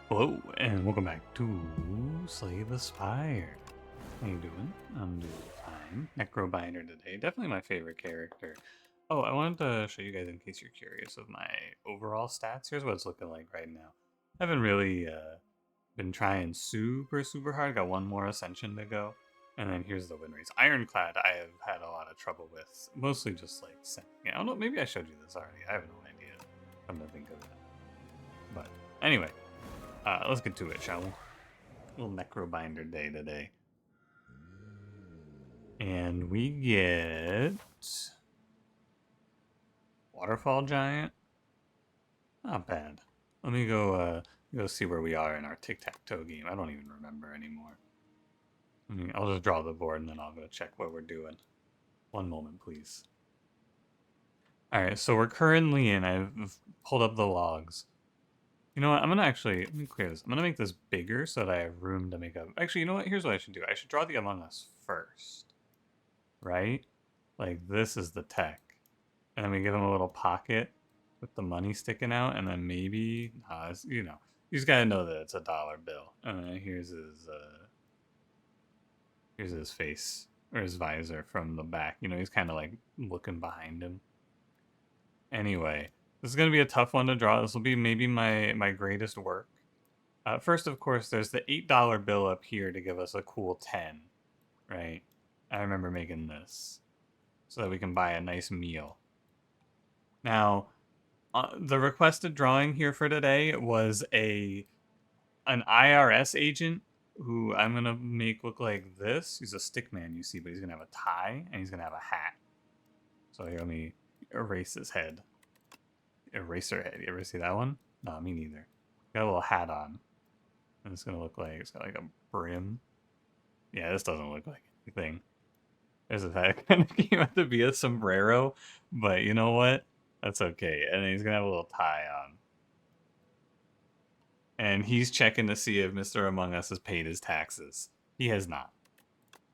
Hello, and welcome back to Slay the Spire. How you doing? I'm doing fine. Necrobinder today. Definitely my favorite character. Oh, I wanted to show you guys, in case you're curious, of my overall stats. Here's what it's looking like right now. I haven't really been trying super hard. Got one more ascension to go. And then here's the win rates. Ironclad, I have had a lot of trouble with. Mostly just like, I don't know, maybe I showed you this already. I have no idea. I'm gonna think of it. But anyway. Let's get to it, shall we? Little Necrobinder day today. And we get... Waterfall Giant? Not bad. Let me go see where we are in our tic-tac-toe game. I don't even remember anymore. I'll just draw the board and then I'll go check what we're doing. One moment, please. Alright, so we're currently in... I've pulled up the logs. You know what? I'm gonna actually, let me clear this. I'm gonna make this bigger so that I have room to make a... Actually, you know what? Here's what I should do. I should draw the Among Us first. Right? Like, this is the tech. And then we give him a little pocket with the money sticking out. And then maybe, you know, you just gotta know that it's a dollar bill. And then here's his face, or his visor from the back. You know, he's kind of like looking behind him. Anyway. This is going to be a tough one to draw. This will be maybe my greatest work. First, of course, there's the $8 bill up here to give us a cool 10, right? I remember making this so that we can buy a nice meal. Now, the requested drawing here for today was an IRS agent who I'm going to make look like this. He's a stick man, you see, but he's going to have a tie and he's going to have a hat. So here, let me erase his head. Eraser head. You ever see that one? No, me neither. Got a little hat on. And it's gonna look like it's got like a brim. Yeah, this doesn't look like anything. There's a hat kind of came out to be a sombrero, but you know what? That's okay. And then he's gonna have a little tie on. And he's checking to see if Mr. Among Us has paid his taxes. He has not.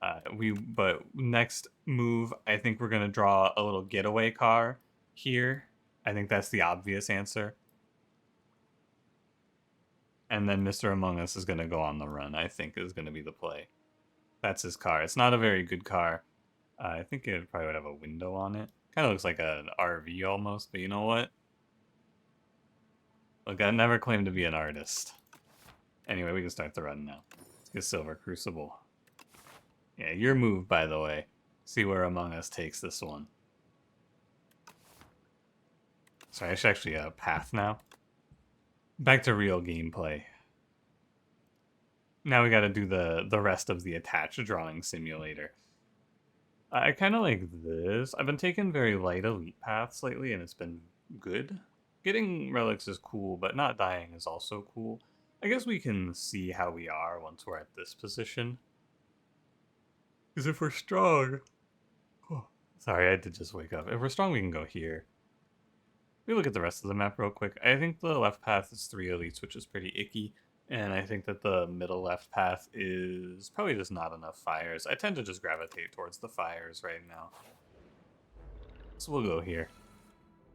But next move, I think we're gonna draw a little getaway car here. I think that's the obvious answer. And then Mr. Among Us is going to go on the run, I think is going to be the play. That's his car. It's not a very good car. I think it probably would have a window on it. Kind of looks like an RV almost, but you know what? Look, I never claimed to be an artist. Anyway, we can start the run now. Let's get Silver Crucible. Yeah, your move, by the way. See where Among Us takes this one. Sorry, I should actually path now. Back to real gameplay. Now we gotta do the rest of the attached drawing simulator. I kind of like this. I've been taking very light elite paths lately and it's been good. Getting relics is cool, but not dying is also cool. I guess we can see how we are once we're at this position. Because if we're strong... Oh, sorry, I had to just wake up. If we're strong, we can go here. We look at the rest of the map real quick. I think the left path is 3 elites, which is pretty icky. And I think that the middle left path is probably just not enough fires. I tend to just gravitate towards the fires right now. So we'll go here.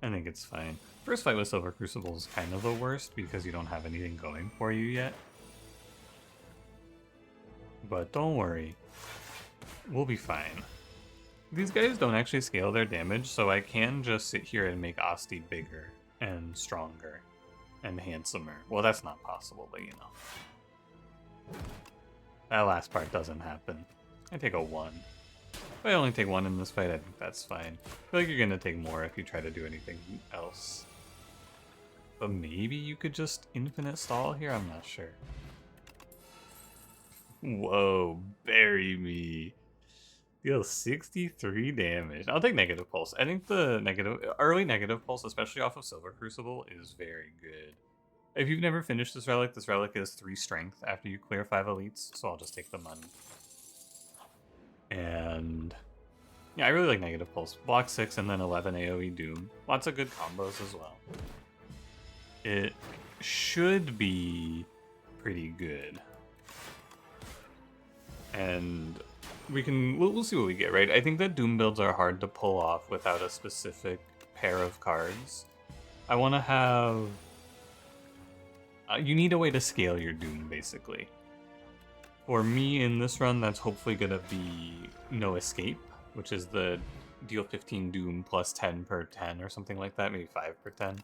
I think it's fine. First fight with Silver Crucible is kind of the worst because you don't have anything going for you yet. But don't worry. We'll be fine. These guys don't actually scale their damage, so I can just sit here and make Osty bigger and stronger and handsomer. Well, that's not possible, but you know. That last part doesn't happen. I take a 1. If I only take 1 in this fight, I think that's fine. I feel like you're going to take more if you try to do anything else. But maybe you could just infinite stall here? I'm not sure. Whoa, bury me. Deals 63 damage. I'll take negative pulse. I think the early negative pulse, especially off of Silver Crucible, is very good. If you've never finished this relic is 3 strength after you clear 5 elites, so I'll just take the money. And yeah, I really like negative pulse. Block 6 and then 11 AoE Doom. Lots of good combos as well. It should be pretty good. And we'll see what we get, right? I think that Doom builds are hard to pull off without a specific pair of cards. I want to have You need a way to scale your Doom, basically. For me in this run, that's hopefully going to be No Escape, which is the deal 15 Doom plus 10 per 10 or something like that, maybe 5 per 10.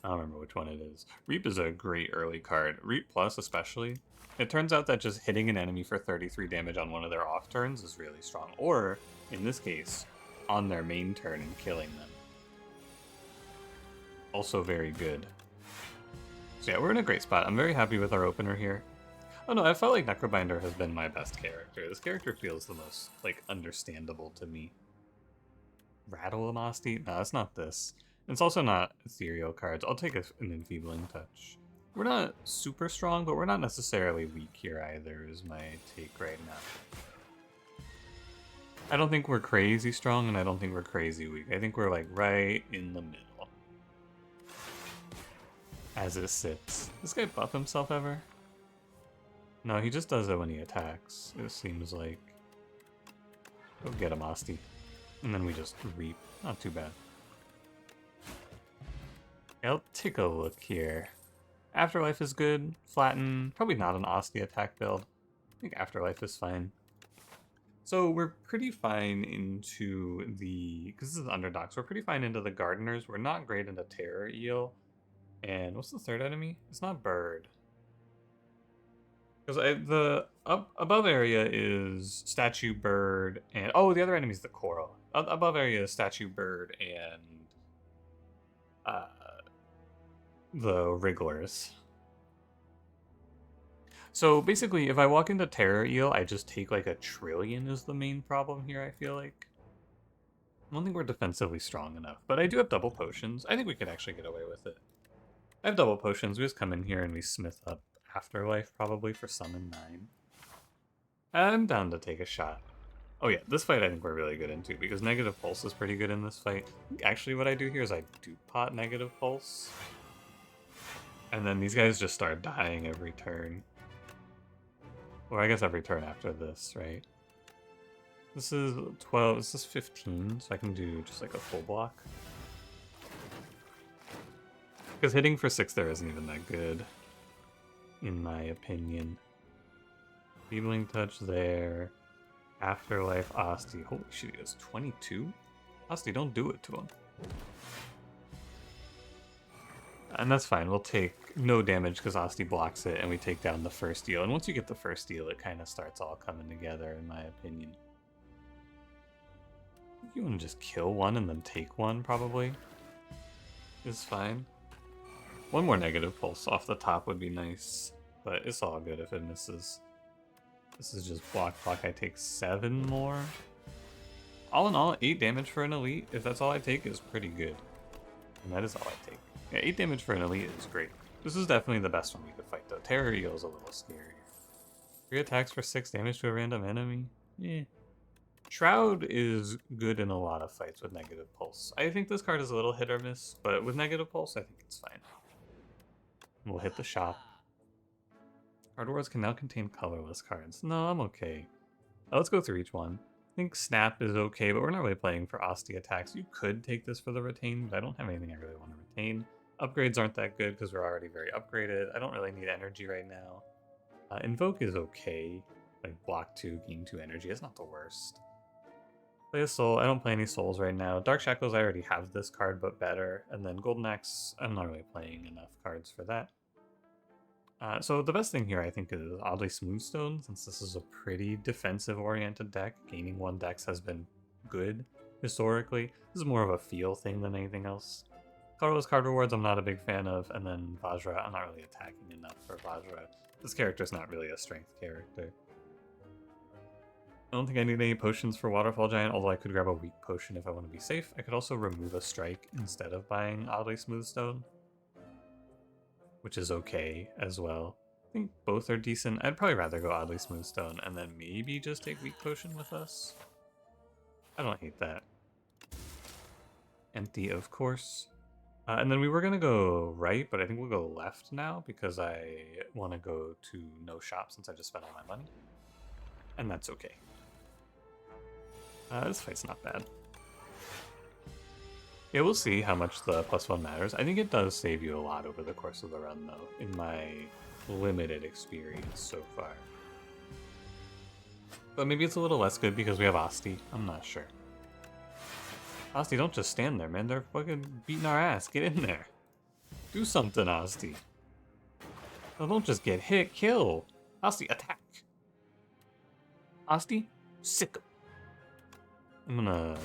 I don't remember which one it is. Reap is a great early card. Reap Plus especially. It turns out that just hitting an enemy for 33 damage on one of their off turns is really strong. Or, in this case, on their main turn and killing them. Also very good. So yeah, we're in a great spot. I'm very happy with our opener here. Oh no, I felt like Necrobinder has been my best character. This character feels the most, like, understandable to me. Rattle and Osty? No, it's not this. It's also not ethereal cards. I'll take an Enfeebling Touch. We're not super strong, but we're not necessarily weak here either, is my take right now. I don't think we're crazy strong, and I don't think we're crazy weak. I think we're, like, right in the middle. As it sits. This guy buff himself ever? No, he just does it when he attacks, it seems like. Go get him, Osty. And then we just reap. Not too bad. I'll take a look here. Afterlife is good. Flatten. Probably not an Osty attack build. I think Afterlife is fine. So we're pretty fine into the... Because this is Underdogs. We're pretty fine into the Gardeners. We're not great into Terror Eel. And what's the third enemy? It's not Bird. Because the above area is Statue, Bird, and... Oh, the other enemy is the Coral. Above area is Statue, Bird, and... the Wrigglers. So basically, if I walk into Terror Eel, I just take like a trillion is the main problem here, I feel like. I don't think we're defensively strong enough, but I do have double potions. I think we could actually get away with it. I have double potions. We just come in here and we smith up Afterlife probably for summon 9. I'm down to take a shot. Oh yeah, this fight I think we're really good into because Negative Pulse is pretty good in this fight. Actually what I do here is I do pot Negative Pulse. And then these guys just start dying every turn. Or I guess every turn after this, right? This is 12, this is 15, so I can do just like a full block. Because hitting for 6 there isn't even that good, in my opinion. Feebling Touch there. Afterlife, Osty. Holy shit, he has 22? Osty, don't do it to him. And that's fine, we'll take no damage because Osty blocks it and we take down the first deal. And once you get the first deal, it kind of starts all coming together, in my opinion. You want to just kill one and then take one, probably. Is fine. One more Negative Pulse off the top would be nice, but it's all good if it misses. This is just block. I take 7 more. All in all, 8 damage for an elite, if that's all I take, is pretty good. And that is all I take. Yeah, 8 damage for an elite is great. This is definitely the best one we could fight, though. Terror Eel is a little scary. 3 attacks for 6 damage to a random enemy? Yeah. Shroud is good in a lot of fights with Negative Pulse. I think this card is a little hit or miss, but with Negative Pulse, I think it's fine. We'll hit the shop. Card Wars can now contain colorless cards. No, I'm okay. Let's go through each one. I think Snap is okay, but we're not really playing for Osty attacks. You could take this for the retain, but I don't have anything I really want to retain. Upgrades aren't that good because we're already very upgraded. I don't really need energy right now. Invoke is okay. Like block 2, gain 2 energy. It's not the worst. Play a soul. I don't play any souls right now. Dark Shackles, I already have this card, but better. And then Golden Axe, I'm not really playing enough cards for that. So the best thing here, I think, is Oddly Smoothstone, since this is a pretty defensive-oriented deck. Gaining 1 dex has been good, historically. This is more of a feel thing than anything else. Colorless card rewards I'm not a big fan of, and then Vajra, I'm not really attacking enough for Vajra. This character's not really a strength character. I don't think I need any potions for Waterfall Giant, although I could grab a weak potion if I want to be safe. I could also remove a strike instead of buying Oddly Smoothstone, which is okay as well. I think both are decent. I'd probably rather go Oddly Smoothstone and then maybe just take weak potion with us. I don't hate that. Empty, of course. And then we were going to go right, but I think we'll go left now because I want to go to no shop since I just spent all my money. And that's okay. This fight's not bad. Yeah, we'll see how much the +1 matters. I think it does save you a lot over the course of the run, though, in my limited experience so far. But maybe it's a little less good because we have Osty. I'm not sure. Osty, don't just stand there, man. They're fucking beating our ass. Get in there. Do something, Osty. No, don't just get hit. Kill. Osty, attack. Osty, sick him. I'm gonna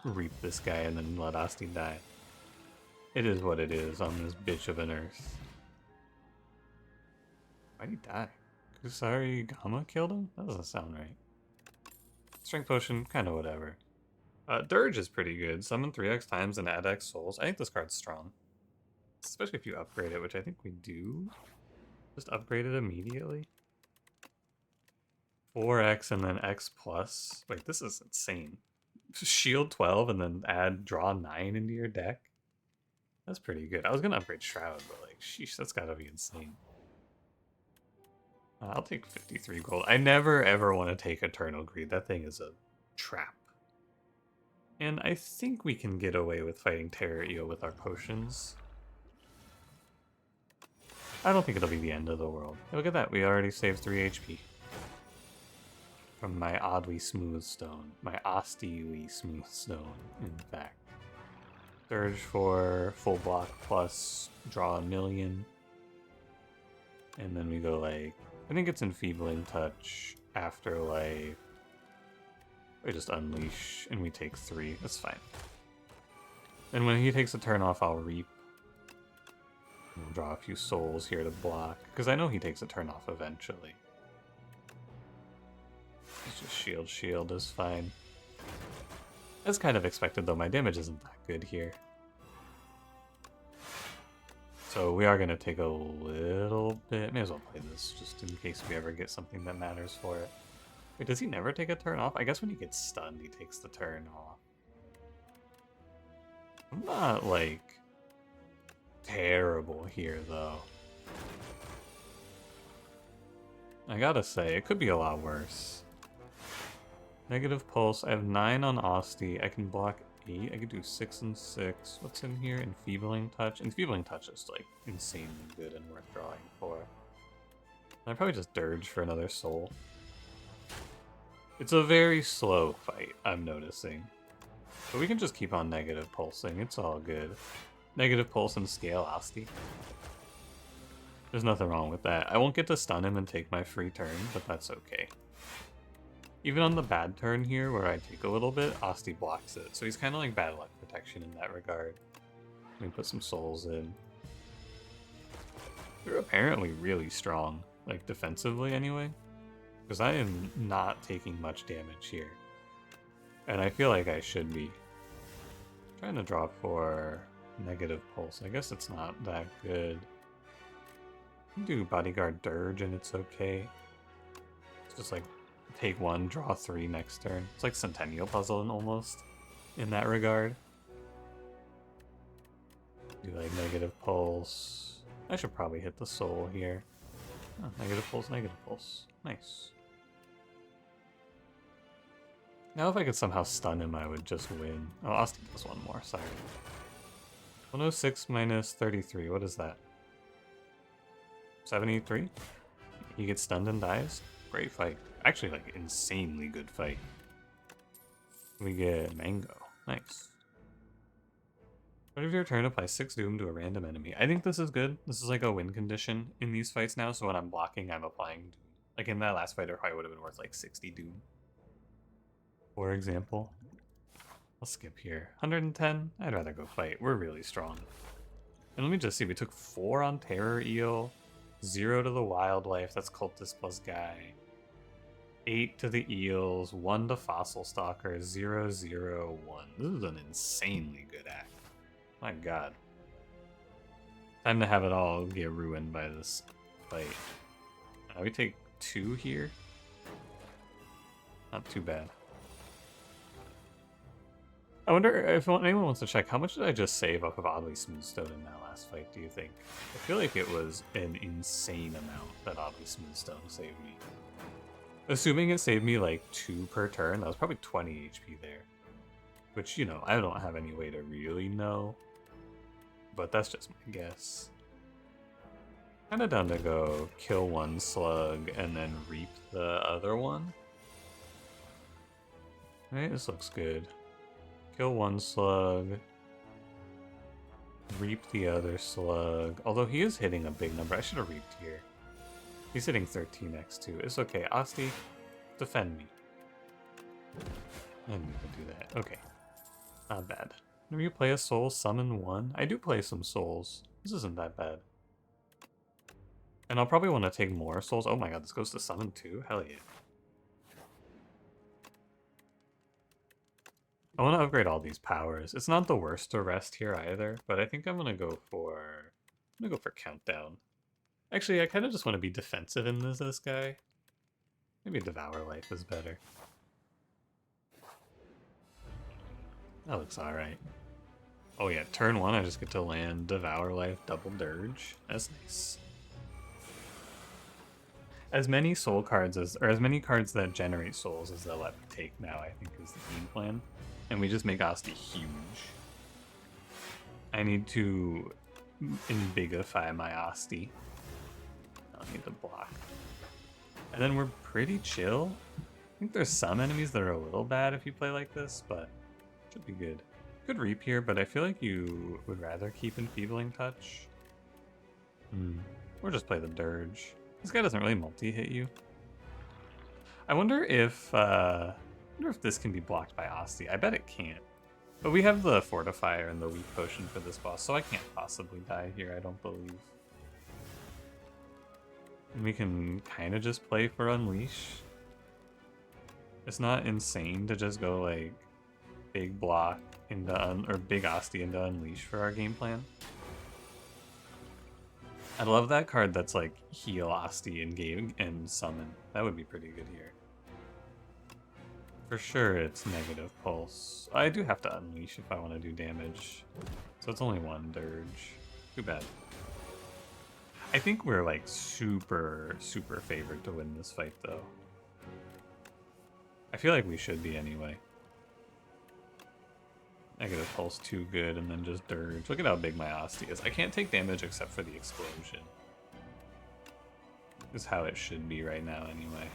reap this guy and then let Osty die. It is what it is on this bitch of an earth. Why'd he die? Kusari Gama killed him? That doesn't sound right. Strength potion, kinda whatever. Dirge is pretty good. Summon 3x times and add x souls. I think this card's strong. Especially if you upgrade it, which I think we do. Just upgrade it immediately. 4x and then x plus. Wait, this is insane. Shield 12 and then add draw 9 into your deck. That's pretty good. I was gonna upgrade Shroud, but like, sheesh, that's gotta be insane. I'll take 53 gold. I never ever want to take Eternal Greed. That thing is a trap. And I think we can get away with fighting Terror Eel with our potions. I don't think it'll be the end of the world. Look at that, we already saved 3 HP. From my oddly smooth stone. My Osty-ly smooth stone, in fact. Surge for full block plus draw 1,000,000. And then we go like, I think it's Enfeebling Touch, Afterlife. We just Unleash and we take 3. That's fine. And when he takes a turn off, I'll Reap. We'll draw a few souls here to block, because I know he takes a turn off eventually. It's just shield is fine. As kind of expected though, my damage isn't that good here. So we are going to take a little bit, may as well play this just in case we ever get something that matters for it. Wait, does he never take a turn off? I guess when he gets stunned, he takes the turn off. I'm not like terrible here though. I gotta say, it could be a lot worse. Negative pulse, I have 9 on Osty, I can block 8, I could do 6 and 6. What's in here? Enfeebling Touch. Enfeebling Touch is like insanely good and worth drawing for. I'd probably just Dirge for another soul. It's a very slow fight, I'm noticing. But we can just keep on negative pulsing, it's all good. Negative pulse and scale Osty. There's nothing wrong with that. I won't get to stun him and take my free turn, but that's okay. Even on the bad turn here, where I take a little bit, Osty blocks it. So he's kind of like bad luck protection in that regard. Let me put some souls in. They're apparently really strong, like defensively anyway. Because I am not taking much damage here. And I feel like I should be. I'm trying to draw for negative pulse. I guess it's not that good. I can do Bodyguard Dirge and it's okay. It's just like take 1, draw 3 next turn. It's like Centennial Puzzle almost in that regard. Do like negative pulse. I should probably hit the soul here. Oh, negative pulse, negative pulse. Nice. Now if I could somehow stun him, I would just win. Oh, Osty does one more, sorry. 106 minus 33, what is that? 73? He gets stunned and dies? Great fight. Actually, like, insanely good fight. We get Mango. Nice. Start of your turn, apply 6 Doom to a random enemy. I think this is good. This is like a win condition in these fights now, so when I'm blocking, I'm applying Doom. Like in that last fight, it probably would have been worth like 60 Doom. For example. I'll skip here. 110? I'd rather go fight. We're really strong. And let me just see, we took 4 on Terror Eel, 0 to the Wildlife, that's Cultist plus Guy. 8 to the Eels, 1 to Fossil Stalker, 0, 0, 1. This is an insanely good act. My god. Time to have it all get ruined by this fight. We take 2 here. Not too bad. I wonder if anyone wants to check, how much did I just save off of Oddly Smoothstone in that last fight, do you think? I feel like it was an insane amount that Oddly Smoothstone saved me. Assuming it saved me like 2 per turn, that was probably 20 HP there. Which, you know, I don't have any way to really know. But that's just my guess. Kinda down to go kill one slug and then reap the other one. Right, this looks good. Kill one slug. Reap the other slug. Although he is hitting a big number. I should have reaped here. He's hitting 13x2. It's okay. Osty, defend me. I need to do that. Okay. Not bad. Whenever you play a soul, summon one. I do play some souls. This isn't that bad. And I'll probably want to take more souls. Oh my god, this goes to summon too? Hell yeah. I want to upgrade all these powers. It's not the worst to rest here either, but I think I'm gonna go for countdown. Actually, I kind of just want to be defensive in this guy. Maybe Devour Life is better. That looks alright. Oh yeah, turn 1 I just get to land Devour Life, double Dirge. That's nice. As many soul cards or as many cards that generate souls as they'll let me take now, I think is the game plan. And we just make Osty huge. I need to embigify my Osty. I don't need to block. And then we're pretty chill. I think there's some enemies that are a little bad if you play like this, but should be good. Good reap here, but I feel like you would rather keep Enfeebling Touch. Or just play the Dirge. This guy doesn't really multi-hit you. I wonder if this can be blocked by Osty. I bet it can't. But we have the Fortifier and the Weak Potion for this boss, so I can't possibly die here, I don't believe. And we can kind of just play for Unleash. It's not insane to just go like big block into or big Osty into Unleash for our game plan. I love that card that's like heal Osty in game and summon. That would be pretty good here. For sure it's negative pulse. I do have to Unleash if I want to do damage. So it's only one Dirge. Too bad. I think we're like super favored to win this fight though. I feel like we should be anyway. Negative pulse too good, and then just Dirge. Look at how big my Osty is. I can't take damage except for the explosion. This is how it should be right now anyway.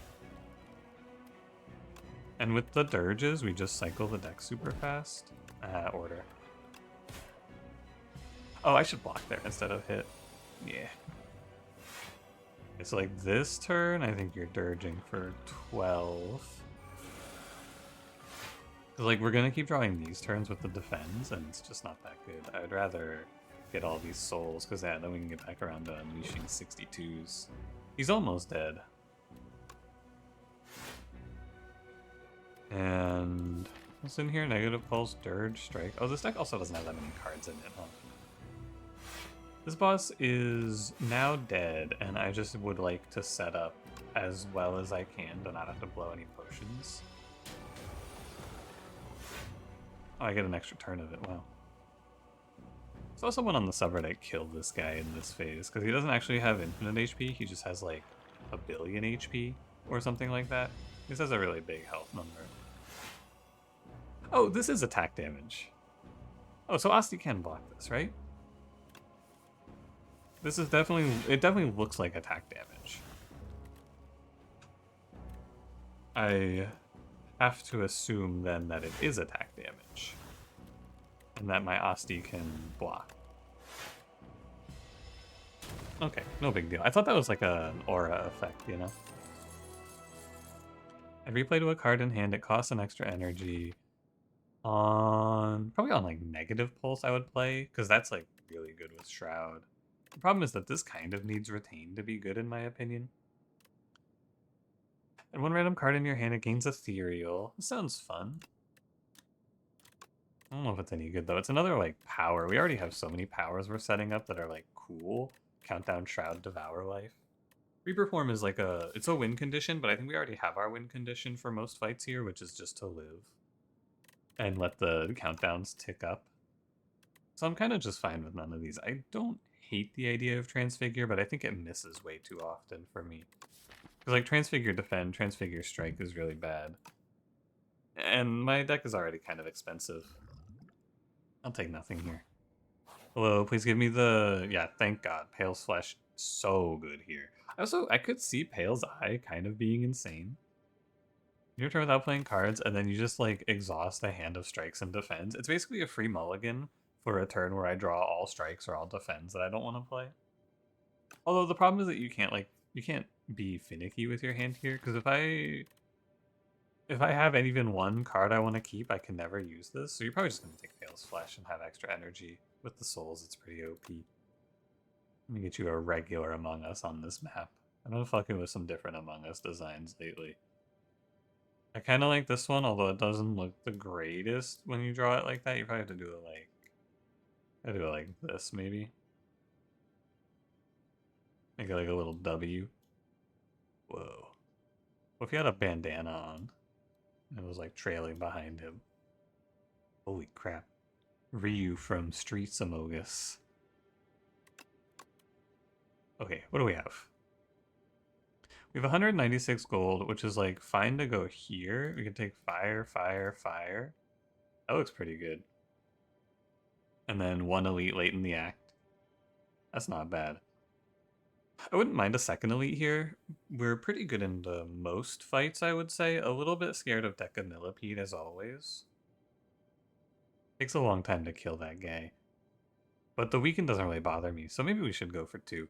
And with the Dirges, we just cycle the deck super fast. Order. Oh, I should block there instead of hit. Yeah. It's like this turn, I think you're Dirging for 12. Like, we're gonna keep drawing these turns with the defense, and it's just not that good. I'd rather get all these souls, because then we can get back around to unleashing 62s. He's almost dead. And what's in here? Negative pulse, Dirge, Strike. Oh, this deck also doesn't have that many cards in it, huh? This boss is now dead, and I just would like to set up as well as I can to not have to blow any potions. Oh, I get an extra turn of it, wow. Saw someone on the subreddit killed this guy in this phase, because he doesn't actually have infinite HP, he just has like a billion HP, or something like that. This has a really big health number. Oh, this is attack damage. Oh, so Osty can block this, right? This is definitely, it definitely looks like attack damage. I have to assume then that it is attack damage. And that my Osty can block. Okay, no big deal. I thought that was like an aura effect, you know? Every play to a card in hand, it costs an extra energy. Probably on like negative pulse I would play, because that's like really good with Shroud. The problem is that this kind of needs Retain to be good in my opinion. And one random card in your hand, it gains Ethereal. This sounds fun. I don't know if it's any good though. It's another like power. We already have so many powers we're setting up that are like cool. Countdown, Shroud, Devour Life. Reaper Form is like it's a win condition, but I think we already have our win condition for most fights here, which is just to live. And let the countdowns tick up. So I'm kind of just fine with none of these. I don't hate the idea of Transfigure, but I think it misses way too often for me. Because like Transfigure Defend, Transfigure Strike is really bad. And my deck is already kind of expensive. I'll take nothing here. Hello, please give me the... Yeah, thank God. Pale's Flesh, so good here. Also, I could see Pale's Eye kind of being insane. You turn without playing cards, and then you just, like, exhaust a hand of strikes and defends. It's basically a free mulligan for a turn where I draw all strikes or all defends that I don't want to play. Although the problem is that you can't be finicky with your hand here, because if I have even one card I want to keep, I can never use this. So you're probably just going to take Pale's Flesh and have extra energy. With the souls, it's pretty OP. Let me get you a regular Among Us on this map. I've been fucking with some different Among Us designs lately. I kind of like this one, although it doesn't look the greatest when you draw it like that. You probably have to do it like... I do it like this, maybe. Make it like a little W. Whoa. What if you had a bandana on? And it was like trailing behind him. Holy crap. Ryu from Streets Amogus. Okay, what do we have? We have 196 gold, which is like fine to go here. We can take fire, fire, fire. That looks pretty good. And then one elite late in the act. That's not bad. I wouldn't mind a second elite here. We're pretty good in the most fights, I would say. A little bit scared of Deca Millipede, as always. Takes a long time to kill that guy. But the weaken doesn't really bother me, so maybe we should go for 2.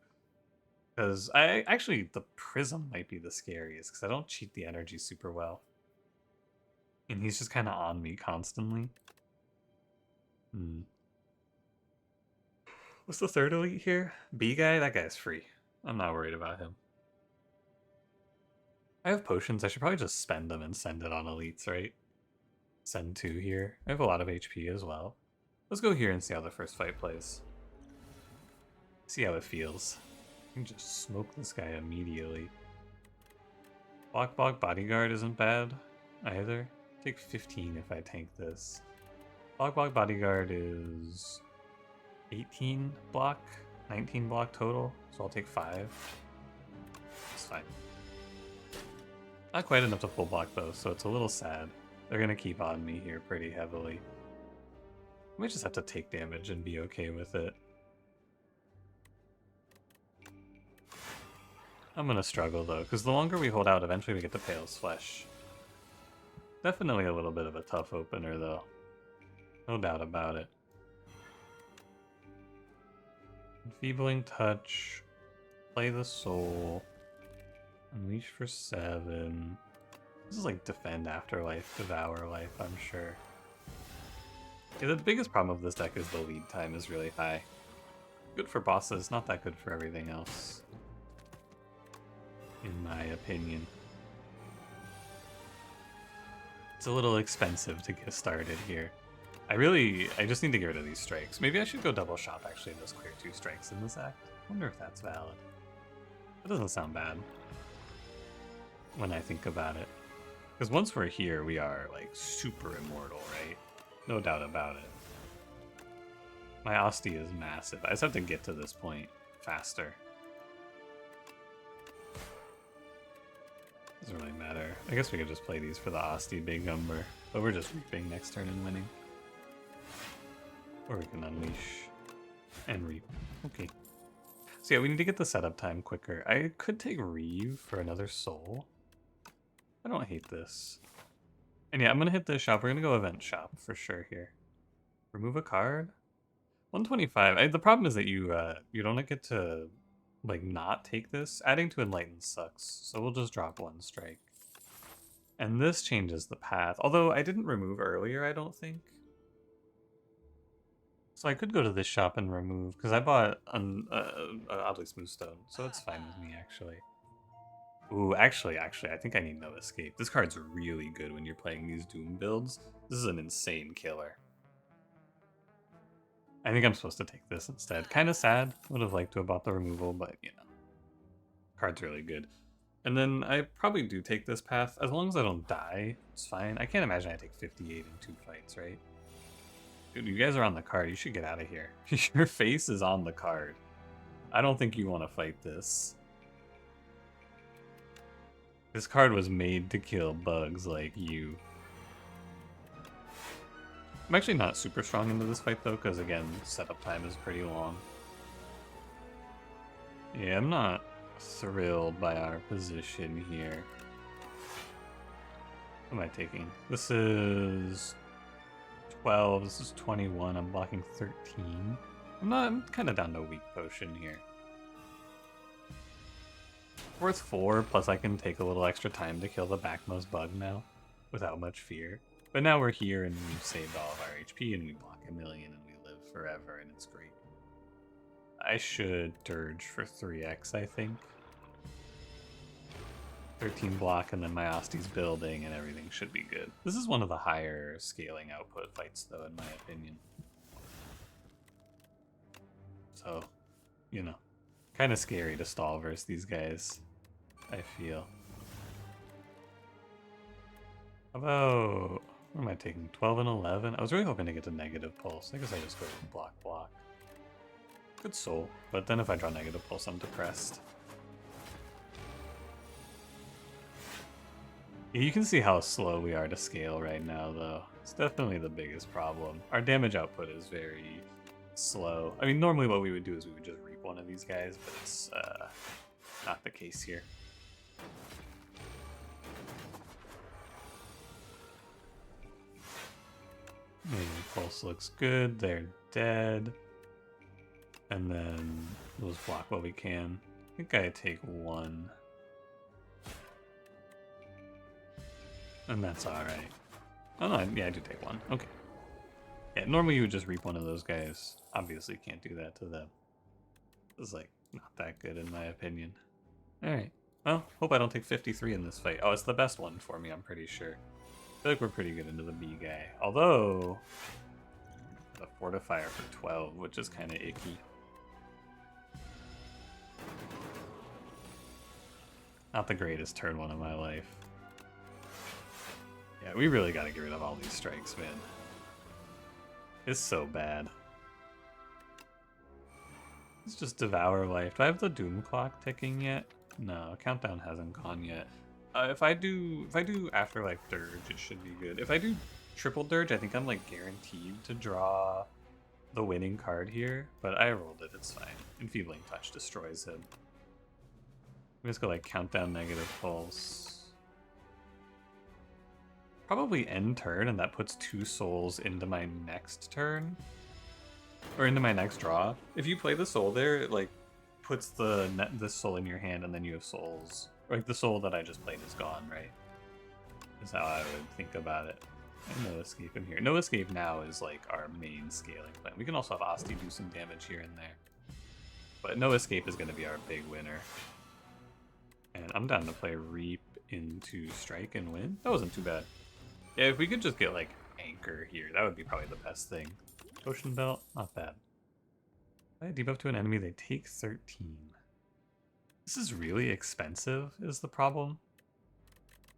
Because actually, the Prism might be the scariest, because I don't cheat the energy super well. And he's just kind of on me constantly. What's the third elite here? B guy? That guy's free. I'm not worried about him. I have potions. I should probably just spend them and send it on elites, right? Send 2 here. I have a lot of HP as well. Let's go here and see how the first fight plays. See how it feels. I can just smoke this guy immediately. Block Bodyguard isn't bad either. Take 15 if I tank this. Block Bodyguard is 18 block, 19 block total, so I'll take 5. It's fine. Not quite enough to full block though, so it's a little sad. They're gonna keep on me here pretty heavily. I might just have to take damage and be okay with it. I'm gonna struggle though, because the longer we hold out, eventually we get to Pale's Flesh. Definitely a little bit of a tough opener though. No doubt about it. Enfeebling Touch. Play the Soul. Unleash for 7. This is like Defend Afterlife, Devour Life, I'm sure. Yeah, the biggest problem of this deck is the lead time is really high. Good for bosses, not that good for everything else. In my opinion. It's a little expensive to get started here. I just need to get rid of these strikes. Maybe I should go double shop actually and just clear 2 strikes in this act. I wonder if that's valid. That doesn't sound bad when I think about it. Because once we're here, we are like super immortal, right? No doubt about it. My Osty is massive. I just have to get to this point faster. Doesn't really matter. I guess we could just play these for the Osty big number. But we're just reaping next turn and winning. Or we can unleash and reap. Okay. So yeah, we need to get the setup time quicker. I could take Reeve for another soul. I don't hate this. And yeah, I'm going to hit this shop. We're going to go event shop for sure here. Remove a card? 125. The problem is that you don't get to like not take this. Adding to Enlighten sucks. So we'll just drop 1 strike. And this changes the path. Although I didn't remove earlier, I don't think. So I could go to this shop and remove, because I bought an oddly smooth stone, so it's fine with me, actually. Ooh, actually, I think I need no escape. This card's really good when you're playing these Doom builds. This is an insane killer. I think I'm supposed to take this instead. Kind of sad. Would have liked to have bought the removal, but, you know. Card's really good. And then I probably do take this path. As long as I don't die, it's fine. I can't imagine I take 58 in 2 fights, right? Dude, you guys are on the card. You should get out of here. Your face is on the card. I don't think you want to fight this. This card was made to kill bugs like you. I'm actually not super strong into this fight though, because again, setup time is pretty long. Yeah, I'm not thrilled by our position here. What am I taking? This is 12, this is 21, I'm blocking 13. I'm kind of down to a weak potion here. Worth 4, plus I can take a little extra time to kill the backmost bug now, without much fear. But now we're here and we've saved all of our HP and we block 1,000,000 and we live forever and it's great. I should Dirge for 3x, I think. 13 block and then my Osty's building and everything should be good. This is one of the higher scaling output fights though, in my opinion. So, you know, kind of scary to stall versus these guys, I feel. How about, what am I taking, 12 and 11? I was really hoping to get to negative pulse. I guess I just go block. Good soul, but then if I draw negative pulse, I'm depressed. You can see how slow we are to scale right now, though. It's definitely the biggest problem. Our damage output is very slow. I mean, normally what we would do is we would just reap one of these guys, but it's not the case here. Maybe pulse looks good. They're dead. And then we'll just block what we can. I think I take 1. And that's alright. Oh no, yeah, I do take 1. Okay. Yeah, normally you would just reap one of those guys. Obviously can't do that to them. It's like, not that good in my opinion. Alright. Well, hope I don't take 53 in this fight. Oh, it's the best one for me, I'm pretty sure. I feel like we're pretty good into the B guy. Although, the Fortifier for 12, which is kind of icky. Not the greatest turn 1 of my life. Yeah, we really gotta get rid of all these strikes, man. It's so bad. Let's just devour life. Do I have the doom clock ticking yet? No, countdown hasn't gone yet. If I do afterlife dirge, it should be good. If I do triple dirge, I think I'm like guaranteed to draw the winning card here. But I rolled it, it's fine. Enfeebling touch destroys him. I'm just go like countdown negative pulse. Probably end turn, and that puts 2 souls into my next turn. Or into my next draw. If you play the soul there, it like puts this soul in your hand and then you have souls. Like the soul that I just played is gone, right? Is how I would think about it. And no escape in here. No escape now is like our main scaling plan. We can also have Osty do some damage here and there. But no escape is going to be our big winner. And I'm down to play Reap into Strike and win. That wasn't too bad. Yeah, if we could just get like Anchor here, that would be probably the best thing. Potion Belt, not bad. If I debuff to an enemy, they take 13. This is really expensive, is the problem.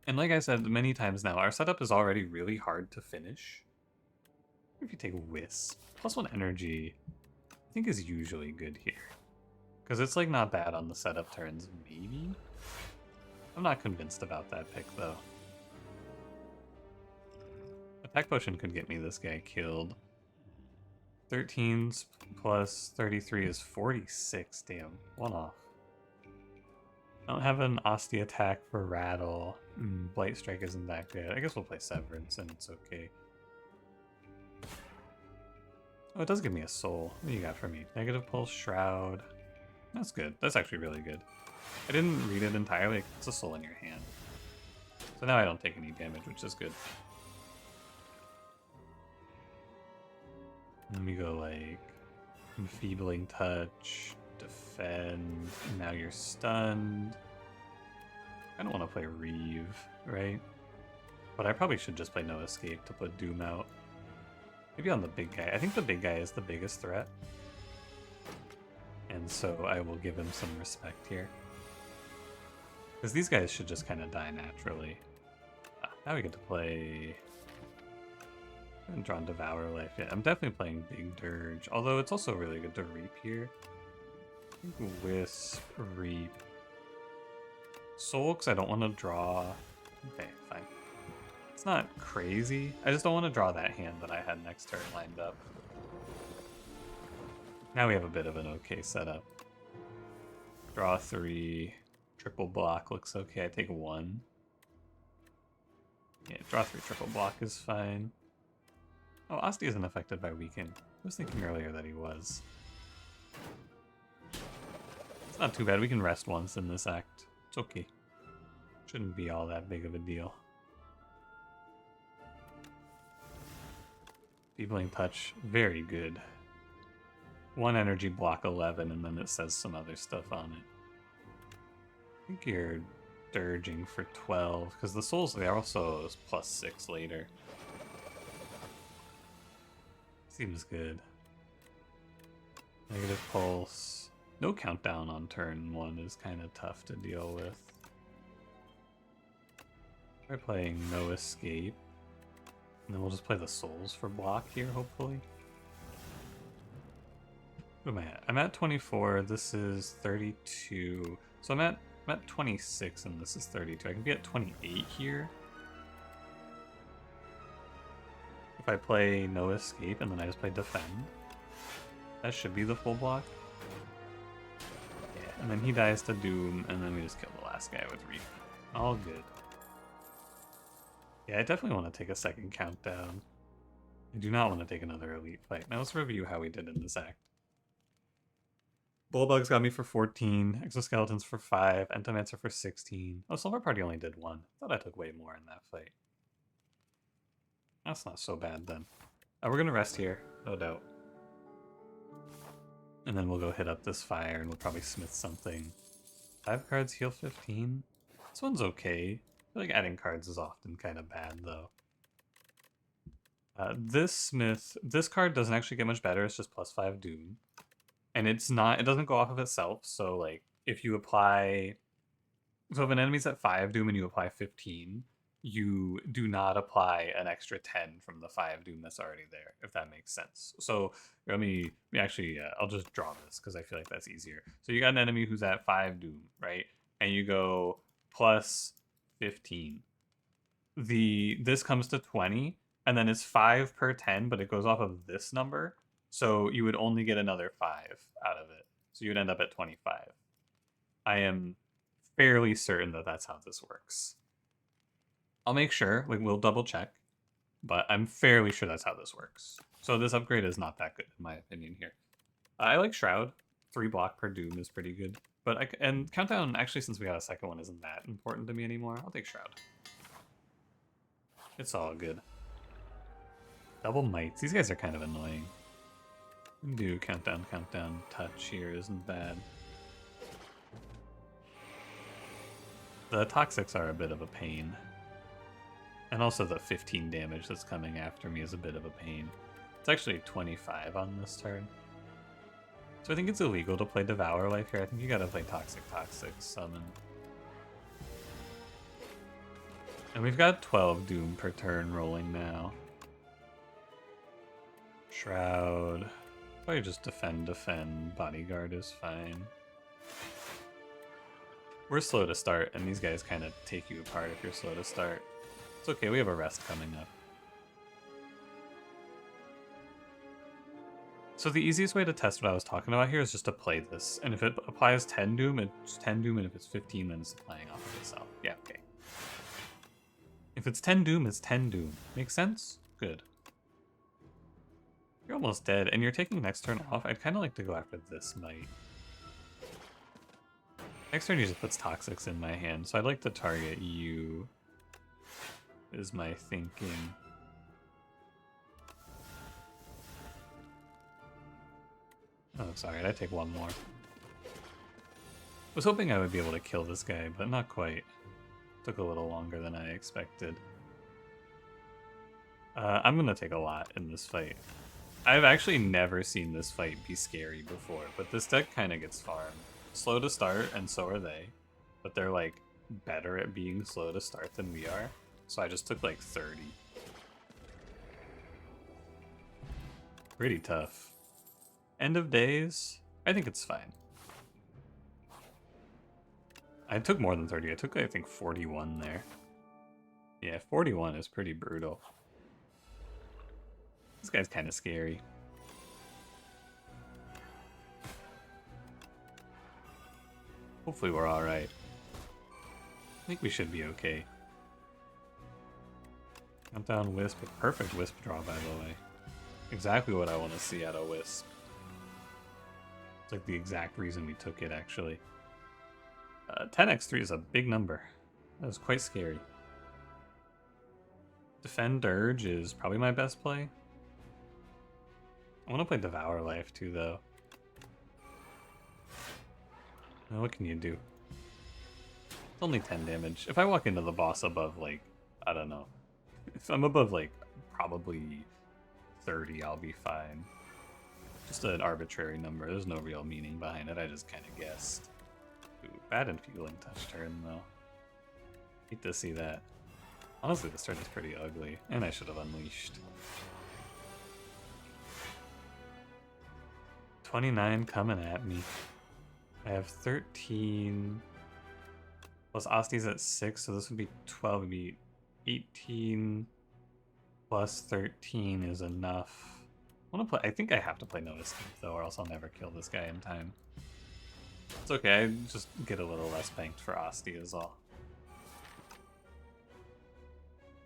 And like I said many times now, our setup is already really hard to finish. If you take Wisp, +1 energy, I think is usually good here. Because it's like not bad on the setup turns, maybe? I'm not convinced about that pick though. Attack Potion could get me this guy killed. 13 plus 33 is 46, damn, 1 off. I don't have an Osty attack for Rattle. Blight Strike isn't that good. I guess we'll play Severance and it's okay. Oh, it does give me a soul. What do you got for me? Negative Pulse, Shroud. That's good. That's actually really good. I didn't read it entirely. It's a soul in your hand. So now I don't take any damage, which is good. Let me go like Enfeebling Touch, Defend, now you're stunned. I don't want to play Reeve, right? But I probably should just play No Escape to put Doom out. Maybe on the big guy. I think the big guy is the biggest threat. And so I will give him some respect here. Because these guys should just kind of die naturally. Now we get to play... I haven't drawn Devour Life yet. I'm definitely playing Big Dirge, although it's also really good to Reap here. I think Wisp, Reap. Soul, because I don't want to draw... Okay, fine. It's not crazy. I just don't want to draw that hand that I had next turn lined up. Now we have a bit of an okay setup. Draw 3. Triple block looks okay. I take 1. Yeah, draw 3 triple block is fine. Oh, Osty isn't affected by weaken. I was thinking earlier that he was. It's not too bad. We can rest once in this act. It's okay. Shouldn't be all that big of a deal. Feebling Touch, very good. 1 energy block 11, and then it says some other stuff on it. I think you're dirging for 12, because the souls, they also is +6 later. Seems good. Negative pulse. No countdown on turn 1 is kind of tough to deal with. Try playing No Escape. And then we'll just play the souls for block here, hopefully. What am I at? I'm at 24, this is 32. So I'm at 26 and this is 32. I can be at 28 here. If I play No Escape and then I just play Defend. That should be the full block. Yeah, and then he dies to Doom, and then we just kill the last guy with Reef. All good. Yeah, I definitely want to take a second countdown. I do not want to take another elite fight. Now let's review how we did in this act. Bullbugs got me for 14, Exoskeletons for 5, Entomancer for 16. Oh, Silver Party only did 1. Thought I took way more in that fight. That's not so bad then. We're gonna rest here, no doubt. And then we'll go hit up this fire and we'll probably smith something. 5 cards heal 15. This one's okay. I feel like adding cards is often kind of bad though. This card doesn't actually get much better, it's just +5 Doom. And it doesn't go off of itself, so like if you apply, so if an enemy's at 5 Doom and you apply 15, you do not apply an extra 10 from the 5 Doom that's already there, if that makes sense. So let me actually, I'll just draw this because I feel like that's easier. So you got an enemy who's at 5 Doom, right? And you go plus 15. This comes to 20, and then it's 5 per 10, but it goes off of this number. So you would only get another 5 out of it. So you'd end up at 25. I am fairly certain that that's how this works. I'll make sure, like we'll double check, but I'm fairly sure that's how this works. So this upgrade is not that good in my opinion here. I like Shroud. 3 block per Doom is pretty good. But and Countdown, actually, since we got a second one, isn't that important to me anymore. I'll take Shroud. It's all good. Double Mites. These guys are kind of annoying. Do Countdown, Touch here isn't bad. The Toxics are a bit of a pain. And also the 15 damage that's coming after me is a bit of a pain. It's actually 25 on this turn. So I think it's illegal to play Devour Life here. I think you gotta play Toxic, Summon. And we've got 12 Doom per turn rolling now. Shroud. Probably just defend. Bodyguard is fine. We're slow to start, and these guys kind of take you apart if you're slow to start. It's okay, we have a rest coming up. So the easiest way to test what I was talking about here is just to play this. And if it applies 10 Doom, it's 10 Doom, and if it's 15, then it's applying off of itself. Yeah, okay. If it's 10 Doom, it's 10 Doom. Make sense? Good. You're almost dead, and you're taking next turn off. I'd kind of like to go after this Mite. Next turn usually puts Toxics in my hand, so I'd like to target you, is my thinking. Oh, sorry, I take one more. Was hoping I would be able to kill this guy, but not quite. Took a little longer than I expected. I'm gonna take a lot in this fight. I've actually never seen this fight be scary before, but this deck kind of gets farmed. Slow to start, and so are they. But they're, like, better at being slow to start than we are. So I just took, like, 30. Pretty tough. End of days? I think it's fine. I took more than 30. I took, I think, 41 there. Yeah, 41 is pretty brutal. This guy's kind of scary. Hopefully we're alright. I think we should be okay. Countdown Wisp, a perfect Wisp draw, by the way. Exactly what I want to see out of Wisp. It's like the exact reason we took it, actually. 10x3 is a big number. That was quite scary. Defend Dirge is probably my best play. I want to play Devour Life too, though. Now, what can you do? It's only 10 damage. If I walk into the boss above, like, I don't know. If I'm above, like, probably 30, I'll be fine. Just an arbitrary number. There's no real meaning behind it. I just kind of guessed. Ooh, bad Enfeebling Touch turn, though. Hate to see that. Honestly, this turn is pretty ugly. And I should have Unleashed. 29 coming at me. I have 13. Plus Osty's at 6, so this would be 12. Would be 18 plus 13 is enough. I think I have to play No Escape, though, or else I'll never kill this guy in time. It's okay, I just get a little less banked for Osty is all.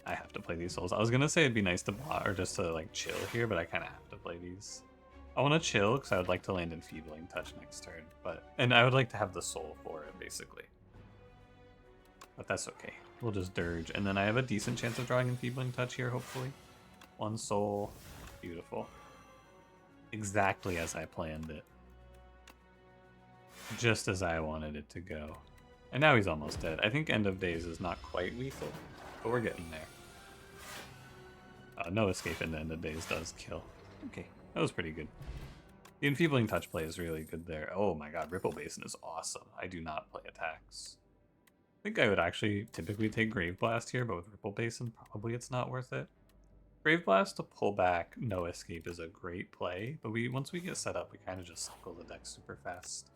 I have to play these souls. I was gonna say it'd be nice to bot or just to like chill here, but I kind of have to play these. I want to chill because I would like to land Enfeebling Touch next turn, and I would like to have the soul for it, basically. But that's okay. We'll just Dirge, and then I have a decent chance of drawing Enfeebling Touch here, hopefully. One soul. Beautiful. Exactly as I planned it. Just as I wanted it to go. And now he's almost dead. I think End of Days is not quite lethal, but we're getting there. No Escape into End of Days does kill. Okay, that was pretty good. The Enfeebling Touch play is really good there. Oh my god, Ripple Basin is awesome. I do not play attacks. I think I would actually typically take Grave Blast here, but with Ripple Basin, probably it's not worth it. Grave Blast to pull back No Escape is a great play, but once we get set up, we kind of just cycle the deck super fast.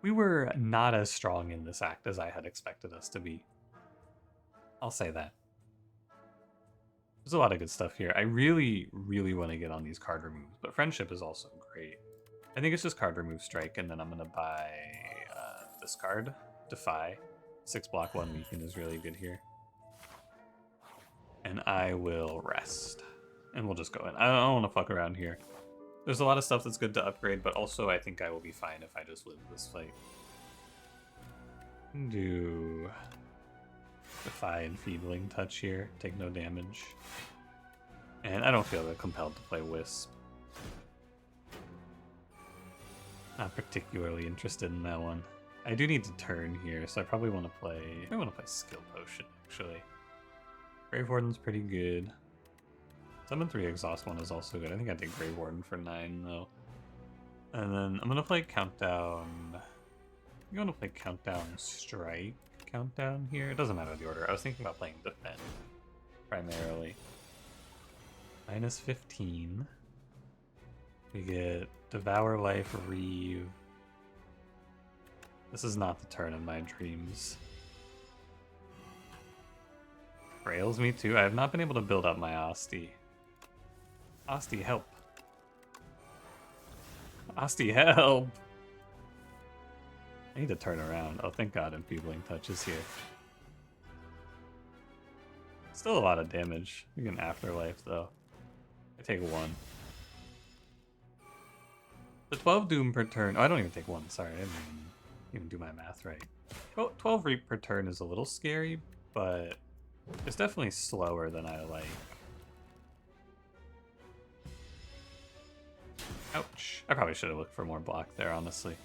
We were not as strong in this act as I had expected us to be. I'll say that. There's a lot of good stuff here. I really, really want to get on these card removes, but Friendship is also great. I think it's just card remove Strike, and then I'm going to buy this card, Defy. 6 block 1 weaken is really good here. And I will rest. And we'll just go in. I don't want to fuck around here. There's a lot of stuff that's good to upgrade, but also I think I will be fine if I just live this fight. Do Defy Enfeebling Touch here. Take no damage. And I don't feel compelled to play Wisp. Not particularly interested in that one. I do need to turn here, so I probably want to play... I want to play Skill Potion, actually. Grave Warden's pretty good. Summon 3 Exhaust 1 is also good. I think I take Grave Warden for 9, though. And then I'm going to play Countdown... I'm going to play Countdown Strike Countdown here. It doesn't matter the order. I was thinking about playing Defend, primarily. Minus 15. We get Devour Life, Reeve. This is not the turn of my dreams. Frails me too. I have not been able to build up my Osty. Osty, help. Osty, help! I need to turn around. Oh, thank god Enfeebling Touch is here. Still a lot of damage. We get an Afterlife, though. I take 1. The 12 Doom per turn... Oh, I don't even take 1. Sorry, I didn't even do my math right. 12 Reap per turn is a little scary, but it's definitely slower than I like. Ouch. I probably should have looked for more block there, honestly.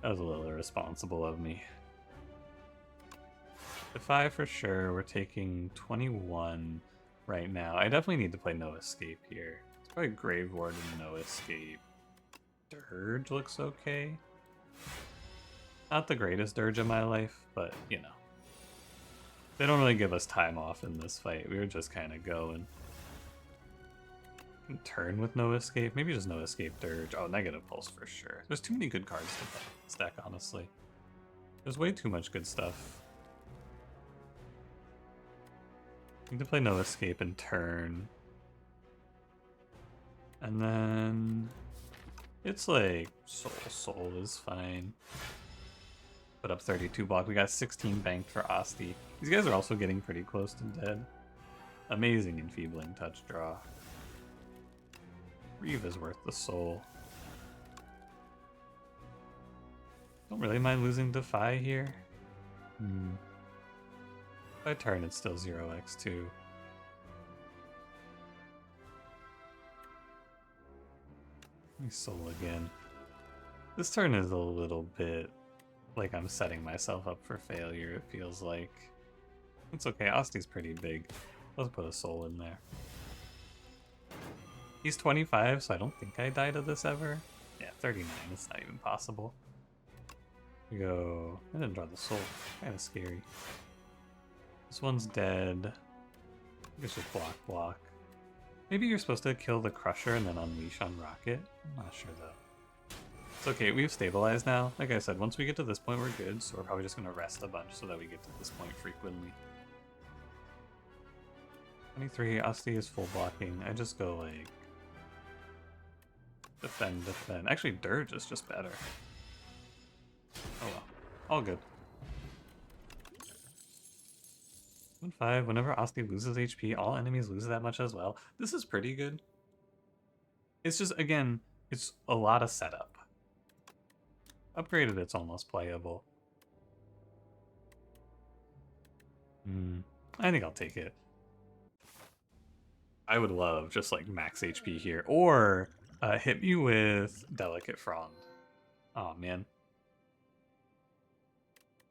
That was a little irresponsible of me. Defy for sure. We're taking 21 right now. I definitely need to play No Escape here. It's probably Grave Warden, No Escape. Dirge looks okay. Not the greatest Dirge in my life, but, you know. They don't really give us time off in this fight. We were just kind of going. Turn with No Escape? Maybe just No Escape Dirge. Oh, Negative Pulse for sure. There's too many good cards to play in this deck, honestly. There's way too much good stuff. Need to play no escape and turn. And then it's like soul is fine. Put up 32 block. We got 16 banked for Osty. These guys are also getting pretty close to dead. Amazing enfeebling touch draw. Reeve is worth the soul. Don't really mind losing Defy here. If I turn, it's still 0x2. Let me soul again. This turn is a little bit like I'm setting myself up for failure, it feels like. It's okay, Osty's pretty big. Let's put a soul in there. He's 25, so I don't think I die to this ever. Yeah, 39, it's not even possible. We go, I didn't draw the soul, kind of scary. This one's dead. I guess just block. Maybe you're supposed to kill the Crusher and then unleash on Rocket. I'm not sure though. It's okay, we've stabilized now. Like I said, once we get to this point we're good, so we're probably just gonna rest a bunch so that we get to this point frequently. 23, Osty is full blocking. I just go like defend. Actually, Dirge is just better. Oh well, all good. 1-5, whenever Osty loses HP, all enemies lose that much as well. This is pretty good. It's just, again, it's a lot of setup. Upgraded, it's almost playable. I think I'll take it. I would love just like max HP here, or hit me with Delicate Frond. Oh man.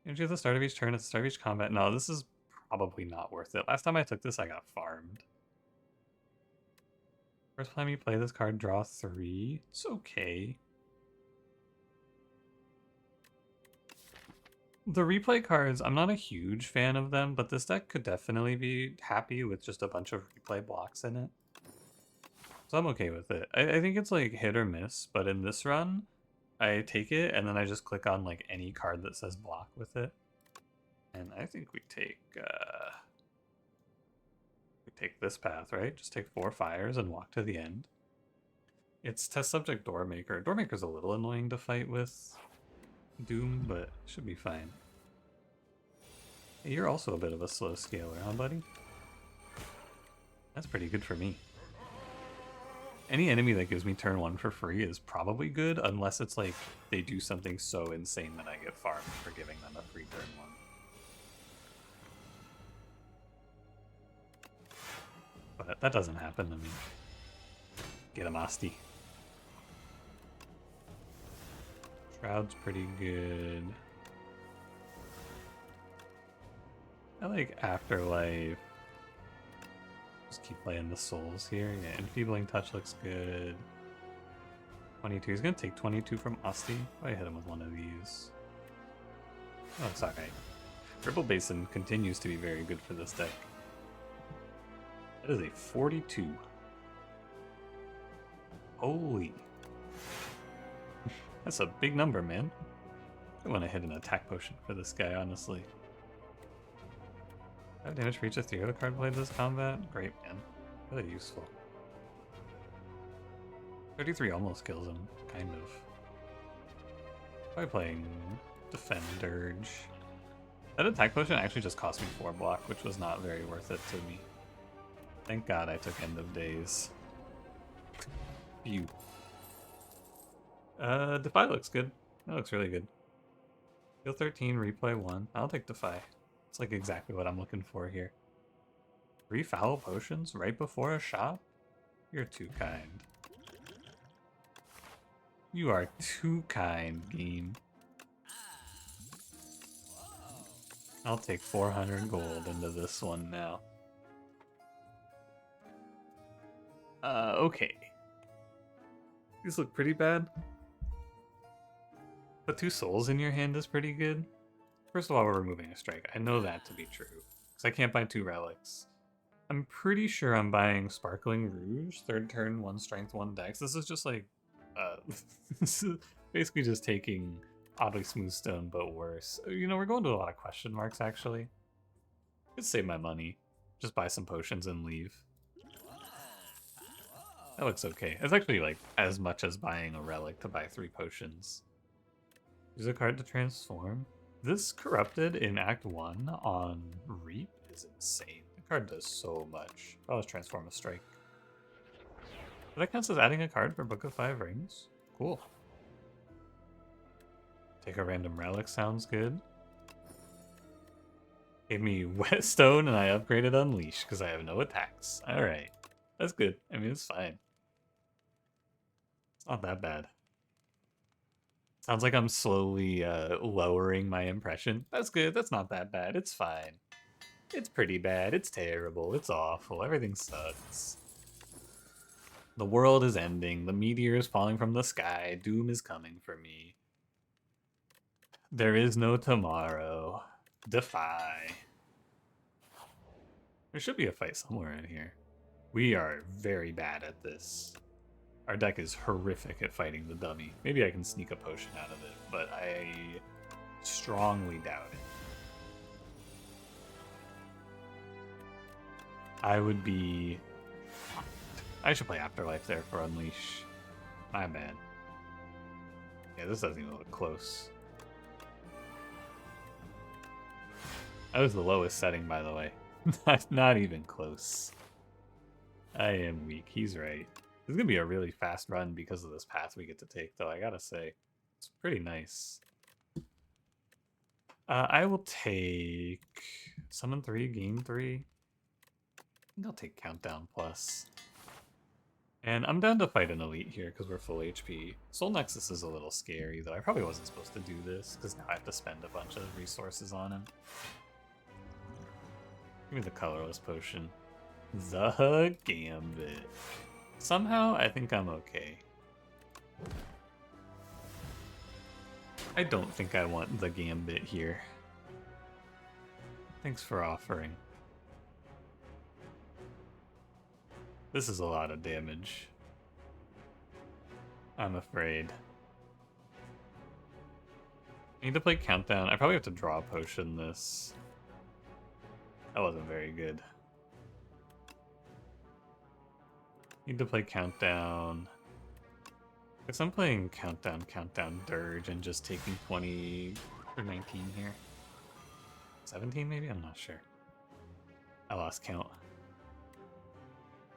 Energy at the start of each turn, at the start of each combat. No, this is probably not worth it. Last time I took this, I got farmed. First time you play this card, draw 3. It's okay. The replay cards, I'm not a huge fan of them, but this deck could definitely be happy with just a bunch of replay blocks in it. So I'm okay with it. I think it's like hit or miss, but in this run, I take it and then I just click on like any card that says block with it. And I think we take this path, right? Just take 4 fires and walk to the end. It's test subject Doormaker. Doormaker's a little annoying to fight with Doom, but it should be fine. Hey, you're also a bit of a slow scaler, huh, buddy? That's pretty good for me. Any enemy that gives me turn 1 for free is probably good, unless it's like they do something so insane that I get farmed for giving them a free turn 1. But that doesn't happen to me. Get him, Osty. Shroud's pretty good. I like Afterlife. Just keep playing the souls here. Yeah, Enfeebling Touch looks good. 22. He's gonna take 22 from Osty. I hit him with one of these. Oh, it's alright. Triple Basin continues to be very good for this deck. That is a 42. Holy. That's a big number, man. I want to hit an attack potion for this guy, honestly. 5 damage for each of 3 other card played this combat? Great, man. Really useful. 33 almost kills him, kind of. Probably playing Defend Dirge. That attack potion actually just cost me 4 block, which was not very worth it to me. Thank God I took End of Days. Phew. Defy looks good. That looks really good. Heal 13, replay 1. I'll take Defy. It's like exactly what I'm looking for here. 3 foul potions right before a shop? You're too kind. You are too kind, game. I'll take 400 gold into this one now. Okay. These look pretty bad. But 2 souls in your hand is pretty good. First of all, we're removing a strike. I know that to be true, because I can't buy 2 relics. I'm pretty sure I'm buying Sparkling Rouge, 3rd turn, 1 strength, 1 dex. This is just like, this is basically just taking Oddly Smooth Stone, but worse. You know, we're going to a lot of question marks, actually. Could save my money. Just buy some potions and leave. That looks okay. It's actually like as much as buying a relic to buy 3 potions. Use a card to transform. This corrupted in Act 1 on Reap is insane. The card does so much. I'll just transform a strike. But that counts as adding a card for Book of 5 Rings. Cool. Take a random relic sounds good. Gave me Whetstone and I upgraded Unleash because I have no attacks. Alright. That's good. I mean, it's fine. It's not that bad. Sounds like I'm slowly lowering my impression. That's good. That's not that bad. It's fine. It's pretty bad. It's terrible. It's awful. Everything sucks. The world is ending. The meteor is falling from the sky. Doom is coming for me. There is no tomorrow. Defy. There should be a fight somewhere in here. We are very bad at this. Our deck is horrific at fighting the dummy. Maybe I can sneak a potion out of it, but I strongly doubt it. I would be... I should play Afterlife there for Unleash. My bad. Yeah, this doesn't even look close. That was the lowest setting, by the way. Not even close. I am weak. He's right. This is going to be a really fast run because of this path we get to take, though, I gotta say. It's pretty nice. I will take Summon 3, Game 3. I think I'll take Countdown Plus. And I'm down to fight an Elite here because we're full HP. Soul Nexus is a little scary, though. I probably wasn't supposed to do this because now I have to spend a bunch of resources on him. Give me the colorless potion. The Gambit. Somehow, I think I'm okay. I don't think I want the Gambit here. Thanks for offering. This is a lot of damage. I'm afraid. I need to play Countdown. I probably have to draw a potion this. That wasn't very good. Need to play Countdown. Guess I'm playing Countdown, Dirge, and just taking 20 or 19 here. 17 maybe? I'm not sure. I lost count.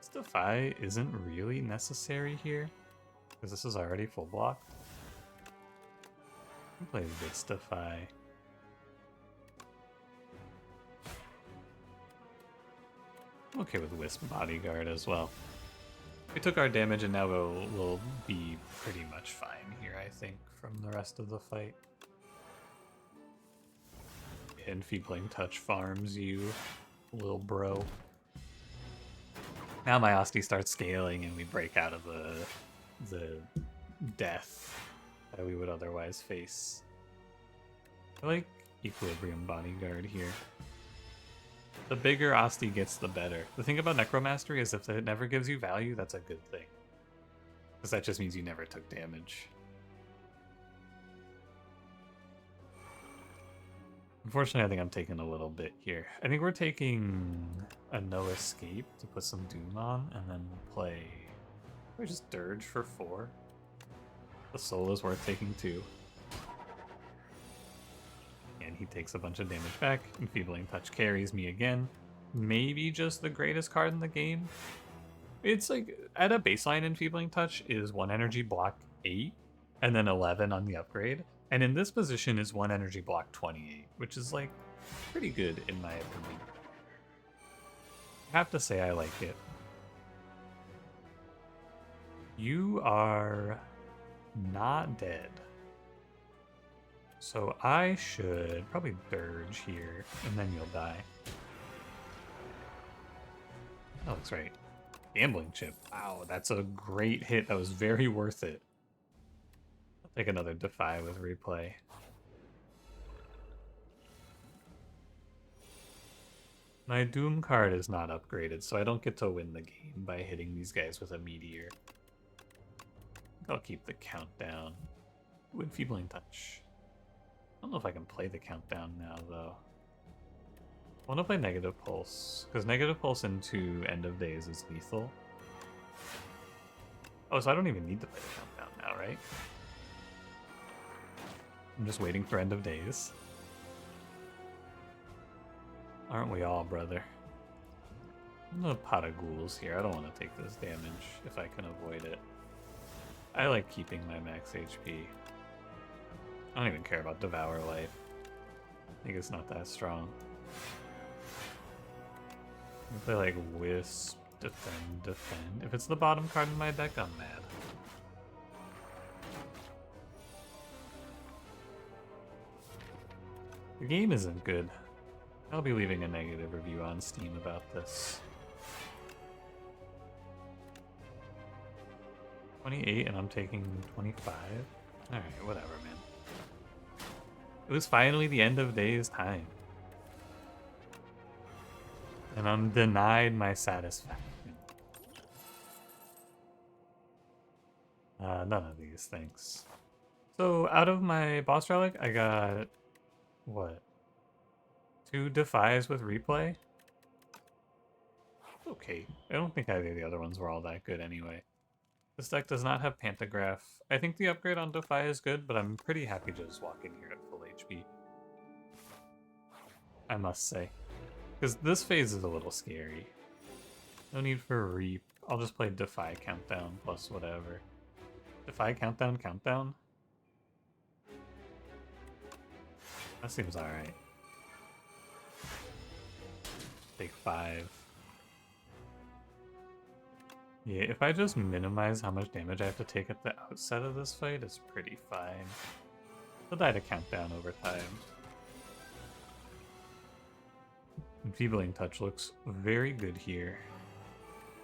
This Defy isn't really necessary here, because this is already full blocked. I can play this Defy. I'm okay with Wisp Bodyguard as well. We took our damage and now we'll be pretty much fine here, I think, from the rest of the fight. Enfeebling Touch farms you, little bro. Now my Osty starts scaling and we break out of the death that we would otherwise face. I like Equilibrium Bodyguard here. The bigger Osty gets, the better. The thing about Necromastery is if it never gives you value, that's a good thing. Because that just means you never took damage. Unfortunately, I think I'm taking a little bit here. I think we're taking a No Escape to put some Doom on, and then play... Or just Dirge for 4. The soul is worth taking 2. And he takes a bunch of damage back. Enfeebling Touch carries me again. Maybe just the greatest card in the game. It's like, at a baseline, Enfeebling Touch is 1 energy block 8, and then 11 on the upgrade. And in this position is 1 energy block 28, which is like pretty good in my opinion. I have to say I like it. You are not dead. So I should probably Dirge here, and then you'll die. That looks right. Gambling Chip. Wow, that's a great hit. That was very worth it. I'll take another Defy with replay. My Doom card is not upgraded, so I don't get to win the game by hitting these guys with a Meteor. I'll keep the Countdown. Ooh, Enfeebling Touch. I don't know if I can play the Countdown now, though. I want to play Negative Pulse, because Negative Pulse into End of Days is lethal. Oh, so I don't even need to play the countdown now, right? I'm just waiting for End of Days. Aren't we all, brother? I'm gonna pot of ghouls here. I don't want to take this damage if I can avoid it. I like keeping my max HP. I don't even care about Devour Life. I think it's not that strong. I play like Wisp, Defend, Defend. If it's the bottom card in my deck, I'm mad. The game isn't good. I'll be leaving a negative review on Steam about this. 28 and I'm taking 25? Alright, whatever, man. It was finally the End of Days time. And I'm denied my satisfaction. None of these, thanks. So, out of my boss relic, I got... what? 2 Defies with replay? Okay. I don't think either of the other ones were all that good anyway. This deck does not have Pantograph. I think the upgrade on Defy is good, but I'm pretty happy to just walk in here at full HP. I must say. Because this phase is a little scary. No need for Reap. I'll just play Defy Countdown plus whatever. Defy Countdown, Countdown? That seems alright. Take 5. Yeah, if I just minimize how much damage I have to take at the outset of this fight, it's pretty fine. I'll die to Countdown over time. Enfeebling Touch looks very good here.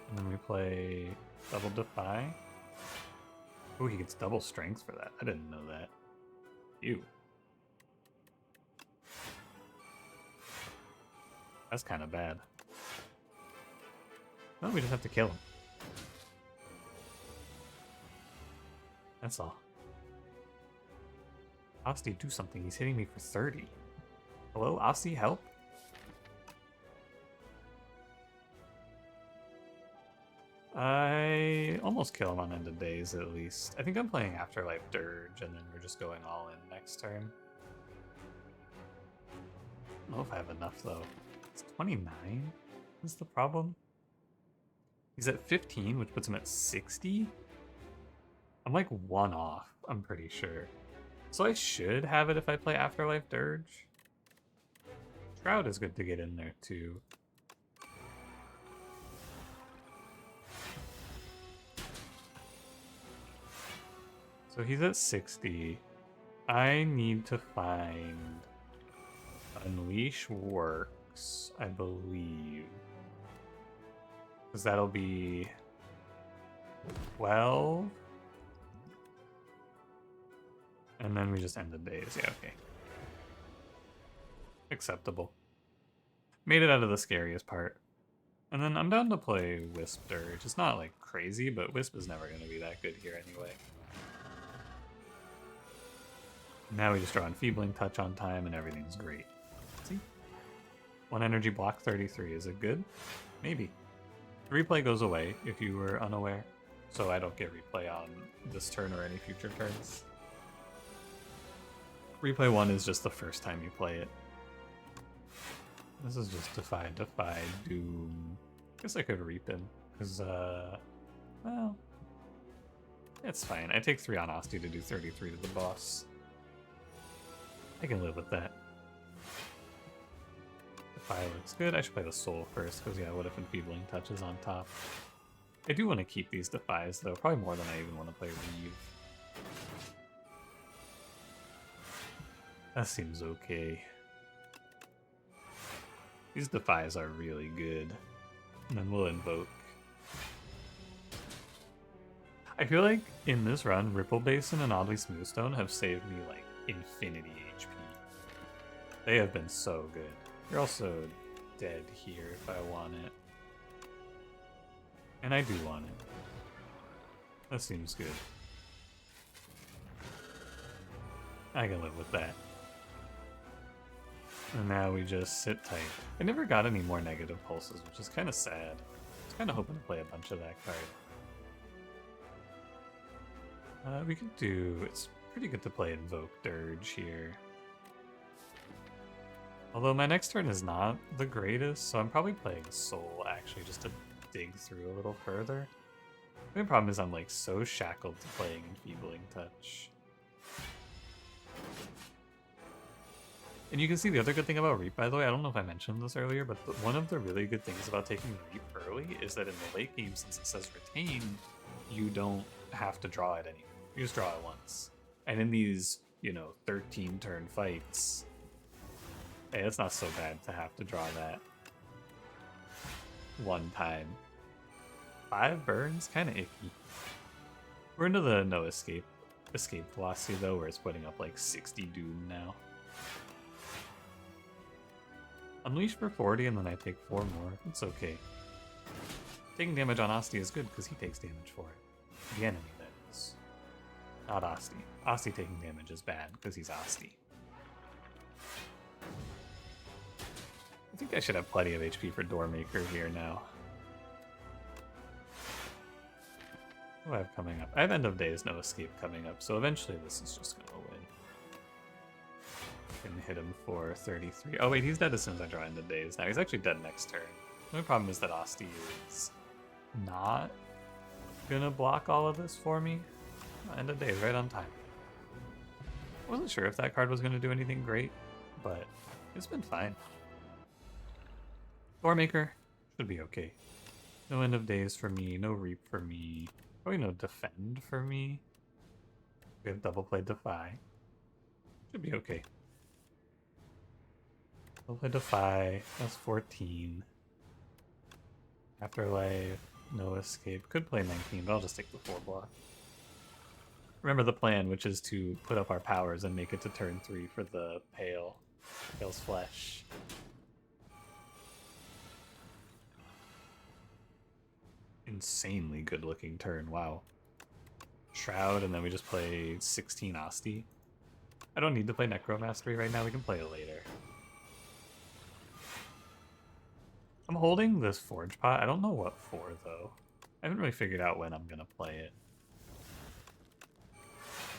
And then we play Double Defy. Oh, he gets double strength for that. I didn't know that. Ew. That's kind of bad. Well, we just have to kill him. That's all. Osty, do something. He's hitting me for 30. Hello, Osty, help? I almost kill him on End of Days, at least. I think I'm playing Afterlife Dirge, and then we're just going all in next turn. I don't know if I have enough, though. It's 29 is the problem. He's at 15, which puts him at 60? I'm like 1 off, I'm pretty sure. So I should have it if I play Afterlife Dirge. Shroud is good to get in there, too. So he's at 60. I need to find Unleash Works, I believe. Because that'll be 12. And then we just end the days. Yeah, okay. Acceptable. Made it out of the scariest part. And then I'm down to play Wisp Dirge. It's not like crazy, but Wisp is never going to be that good here anyway. Now we just draw Enfeebling Touch on time and everything's great. See? 1 energy block 33. Is it good? Maybe. Replay goes away if you were unaware. So I don't get replay on this turn or any future turns. Replay 1 is just the first time you play it. This is just Defy, Defy, Doom. Guess I could Reap him. Because, well... it's fine. I take 3 on Osty to do 33 to the boss. I can live with that. Defy looks good. I should play the Soul first, because yeah, what if Enfeebling Touch is on top? I do want to keep these Defies, though. Probably more than I even want to play Reeve. That seems okay. These Defies are really good. And then we'll Invoke. I feel like in this run, Ripple Basin and Oddly Smoothstone have saved me like infinity HP. They have been so good. You're also dead here if I want it. And I do want it. That seems good. I can live with that. And now we just sit tight. I never got any more negative pulses, which is kind of sad. I was kind of hoping to play a bunch of that card. We could do... It's pretty good to play Invoke Dirge here. Although my next turn is not the greatest, so I'm probably playing Soul, actually, just to dig through a little further. The main problem is I'm like so shackled to playing Enfeebling Touch. And you can see the other good thing about Reap, by the way, I don't know if I mentioned this earlier, but one of the really good things about taking Reap early is that in the late game, since it says Retain, you don't have to draw it anymore. You just draw it once. And in these, 13 turn fights, hey, it's not so bad to have to draw that one time. 5 burns? Kind of icky. We're into the no escape velocity, though, where it's putting up like 60 doom now. Unleash for 40 and then I take 4 more. It's okay. Taking damage on Osty is good because he takes damage for it. The enemy, that is. Not Osty. Osty taking damage is bad because he's Osty. I think I should have plenty of HP for Doormaker here now. What do I have coming up? I have End of Days, No Escape coming up, so eventually this is just gonna win. Can hit him for 33. Oh wait, he's dead as soon as I draw End of Days. Now he's actually dead next turn. The only problem is that Osty is not gonna block all of this for me. End of Days, right on time. I wasn't sure if that card was gonna do anything great, but it's been fine. Doormaker should be okay. No End of Days for me, no Reap for me, probably no Defend for me. We have Double Play Defy. Should be okay. Double Play Defy, that's 14. Afterlife, no escape. Could play 19, but I'll just take the 4 block. Remember the plan, which is to put up our powers and make it to turn 3 for the Pale's Flesh. Insanely good looking turn, wow. Shroud, and then we just play 16 Osty. I don't need to play Necromastery right now, we can play it later. I'm holding this Forge Pot, I don't know what for though. I haven't really figured out when I'm gonna play it.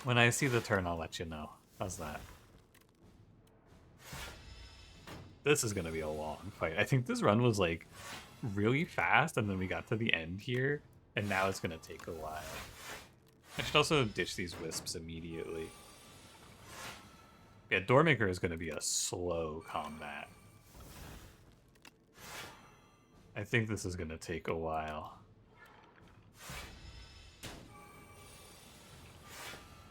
When I see the turn, I'll let you know. How's that? This is gonna be a long fight. I think this run was like really fast, and then we got to the end here, and now it's gonna take a while. I should also ditch these wisps immediately. Yeah, Doormaker is gonna be a slow combat. I think this is gonna take a while.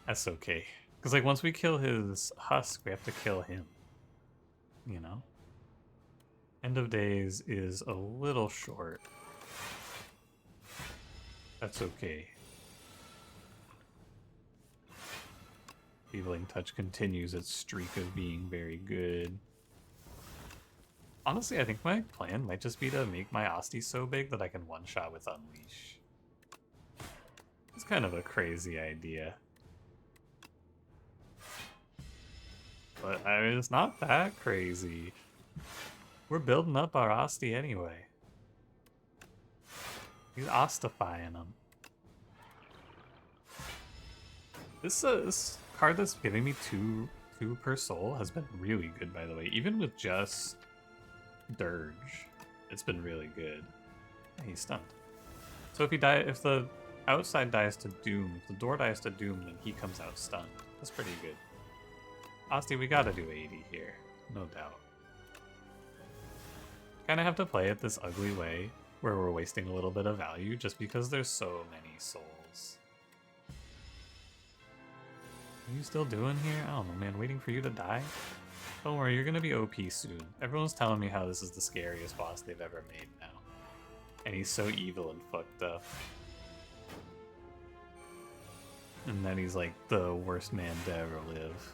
That's okay. Because like once we kill his husk, we have to kill him. You know? End of Days is a little short. That's okay. Enfeebling Touch continues its streak of being very good. Honestly, I think my plan might just be to make my Osty so big that I can one-shot with Unleash. It's kind of a crazy idea. But I mean, it's not that crazy. We're building up our Osty anyway. He's Ostifying him. This card that's giving me two per soul has been really good, by the way. Even with just Dirge, it's been really good. He's stunned. So if the outside dies to Doom, if the door dies to Doom, then he comes out stunned. That's pretty good. Osty, we gotta do 80 here, no doubt. Kinda have to play it this ugly way, where we're wasting a little bit of value just because there's so many souls. What are you still doing here? I don't know, man, waiting for you to die? Don't worry, you're gonna be OP soon. Everyone's telling me how this is the scariest boss they've ever made now. And he's so evil and fucked up. And then he's like the worst man to ever live.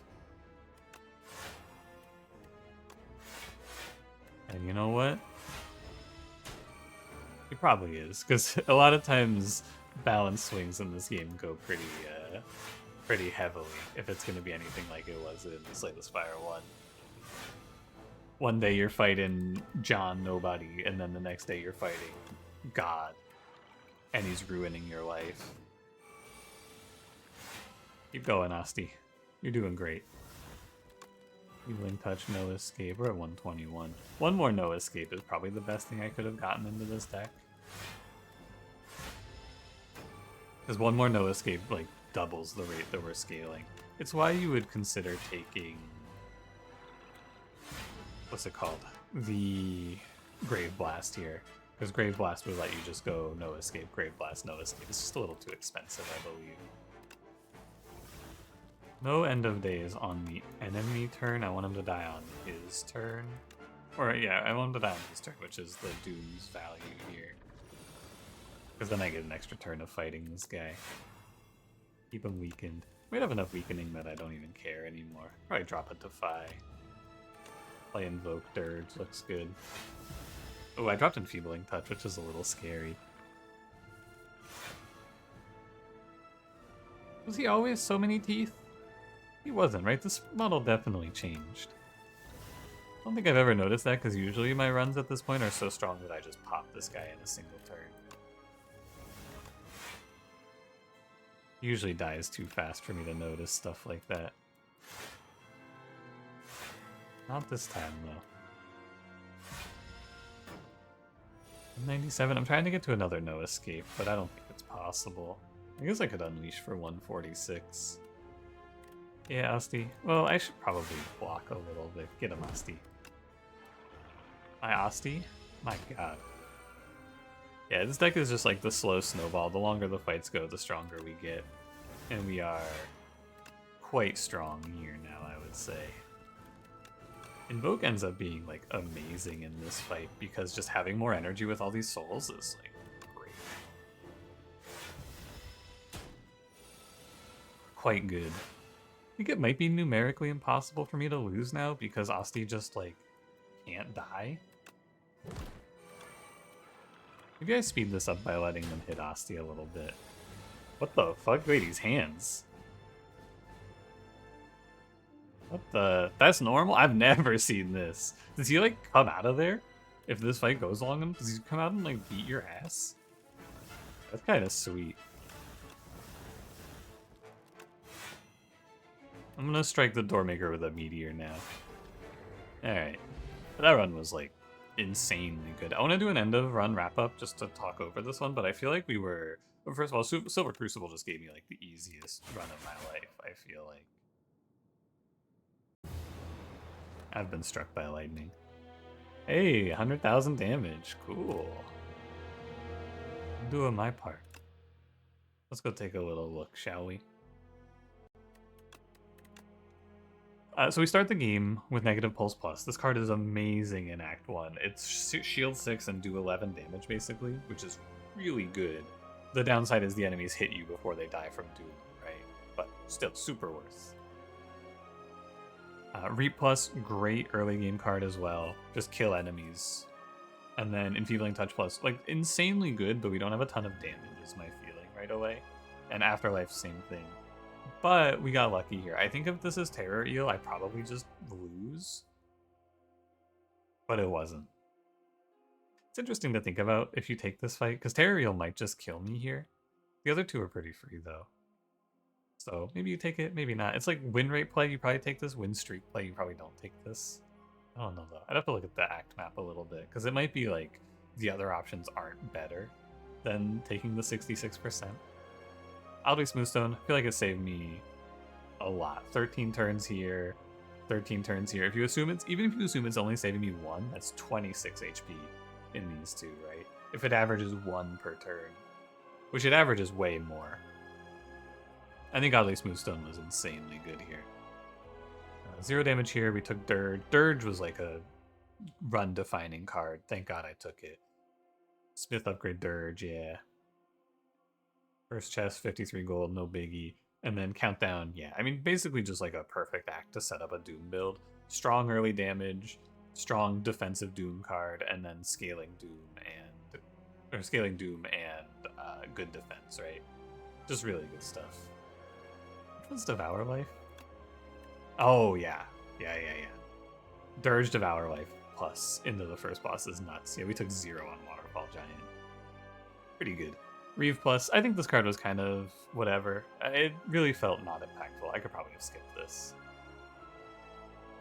And you know what? He probably is, because a lot of times balance swings in this game go pretty heavily, if it's going to be anything like it was in Slay the Spire 1. One day you're fighting John Nobody, and then the next day you're fighting God, and he's ruining your life. Keep going, Osty. You're doing great. Healing Touch, no escape. We're at 121. One more no escape is probably the best thing I could have gotten into this deck. Because one more no escape, like, doubles the rate that we're scaling. It's why you would consider taking... what's it called? The Grave Blast here. Because Grave Blast would let you just go no escape, Grave Blast, no escape. It's just a little too expensive, I believe. No end of days on the enemy turn. I want him to die on his turn. Or, yeah, I want him to die on his turn, which is the Doom's value here. Because then I get an extra turn of fighting this guy. Keep him weakened. Might have enough weakening that I don't even care anymore. Probably drop it to Defy. Play Invoke Dirge, looks good. Oh, I dropped Enfeebling Touch, which is a little scary. Was he always so many teeth? He wasn't, right? This model definitely changed. I don't think I've ever noticed that, because usually my runs at this point are so strong that I just pop this guy in a single turn. He usually dies too fast for me to notice stuff like that. Not this time, though. 97. I'm trying to get to another no escape, but I don't think it's possible. I guess I could unleash for 146. Yeah, Osty. Well, I should probably block a little bit. Get him, Osty. My Osty? My god. Yeah, this deck is just like the slow snowball. The longer the fights go, the stronger we get. And we are quite strong here now, I would say. Invoke ends up being like amazing in this fight because just having more energy with all these souls is like great. Quite good. I think it might be numerically impossible for me to lose now because Osty just like can't die. Maybe I speed this up by letting them hit Osty a little bit. What the fuck? Wait, he's hands. What the? That's normal? I've never seen this. Does he like come out of there? If this fight goes long enough, does he come out and like beat your ass? That's kind of sweet. I'm gonna strike the Doormaker with a Meteor now. Alright. That run was like insanely good. I want to do an end of run wrap up just to talk over this one, but I feel like we were... Well, first of all, Silver Crucible just gave me like the easiest run of my life, I feel like. I've been struck by lightning. Hey, 100,000 damage. Cool. I'm doing my part. Let's go take a little look, shall we? So we start the game with Negative Pulse Plus. This card is amazing in Act 1. It's shield 6 and do 11 damage, basically, which is really good. The downside is the enemies hit you before they die from Doom, right? But still, super worth. Reap Plus, great early game card as well. Just kill enemies. And then Enfeebling Touch Plus, like, insanely good, but we don't have a ton of damage, is my feeling right away. And Afterlife, same thing. But we got lucky here. I think if this is Terror Eel, I probably just lose. But it wasn't. It's interesting to think about if you take this fight, because Terror Eel might just kill me here. The other two are pretty free, though. So maybe you take it, maybe not. It's like win rate play, you probably take this. Win streak play, you probably don't take this. I don't know, though. I'd have to look at the act map a little bit, because it might be like the other options aren't better than taking the 66%. I'll do Smoothstone. I feel like it saved me a lot. 13 turns here, 13 turns here. If you assume it's, even if you assume it's only saving me 1, that's 26 HP in these two, right? If it averages 1 per turn, which it averages way more. I think Godly Smoothstone was insanely good here. 0 damage here. We took Dirge. Dirge was like a run-defining card. Thank God I took it. Smith upgrade Dirge, yeah. First chest, 53 gold, no biggie. And then Countdown, yeah. I mean, basically just like a perfect act to set up a Doom build. Strong early damage, strong defensive Doom card, and then scaling Doom and... good defense, right? Just really good stuff. Which one's Devour Life? Oh, yeah. Yeah. Dirge Devour Life plus into the first boss is nuts. Yeah, we took 0 on Waterfall Giant. Pretty good. Reeve plus, I think this card was kind of whatever. It really felt not impactful. I could probably have skipped this.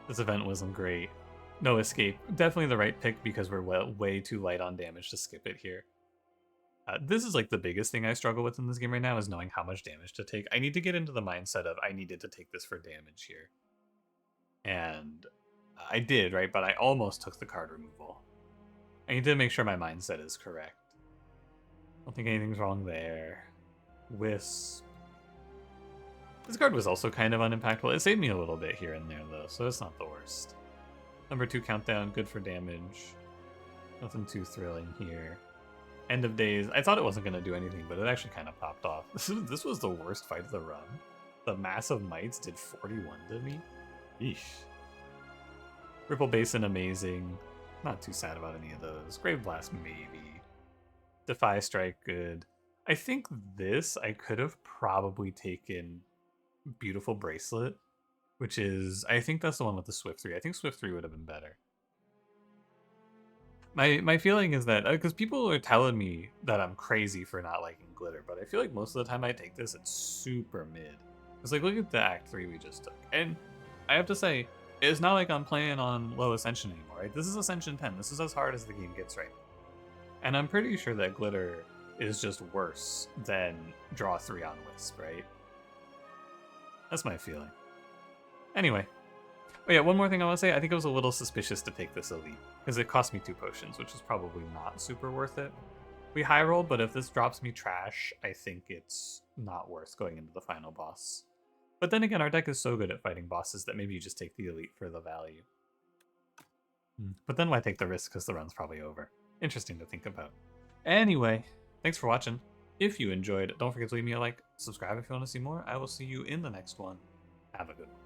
This event wasn't great. No escape. Definitely the right pick because we're way too light on damage to skip it here. This is like the biggest thing I struggle with in this game right now is knowing how much damage to take. I need to get into the mindset of I needed to take this for damage here. And I did, right? But I almost took the card removal. I need to make sure my mindset is correct. I don't think anything's wrong there. Wisp. This card was also kind of unimpactful. It saved me a little bit here and there, though, so it's not the worst. Number 2 countdown, good for damage. Nothing too thrilling here. End of days. I thought it wasn't going to do anything, but it actually kind of popped off. This was the worst fight of the run. The Massive Mites did 41 to me. Eesh. Ripple Basin, amazing. Not too sad about any of those. Grave Blast, maybe. Defy Strike, good. I think this, I could have probably taken Beautiful Bracelet, which is, I think that's the one with the Swift 3. I think Swift 3 would have been better. My feeling is that, because people are telling me that I'm crazy for not liking Glitter, but I feel like most of the time I take this, it's super mid. It's like, look at the Act 3 we just took. And I have to say, it's not like I'm playing on low Ascension anymore, right? This is Ascension 10. This is as hard as the game gets right now. And I'm pretty sure that Glitter is just worse than Draw 3 on Wisp, right? That's my feeling. Anyway. Oh yeah, one more thing I want to say. I think it was a little suspicious to take this Elite, because it cost me 2 potions, which is probably not super worth it. We high roll, but if this drops me trash, I think it's not worth going into the final boss. But then again, our deck is so good at fighting bosses that maybe you just take the Elite for the value. But then why take the risk, because the run's probably over. Interesting to think about. Anyway, thanks for watching. If you enjoyed, don't forget to leave me a like, subscribe if you want to see more. I will see you in the next one. Have a good one.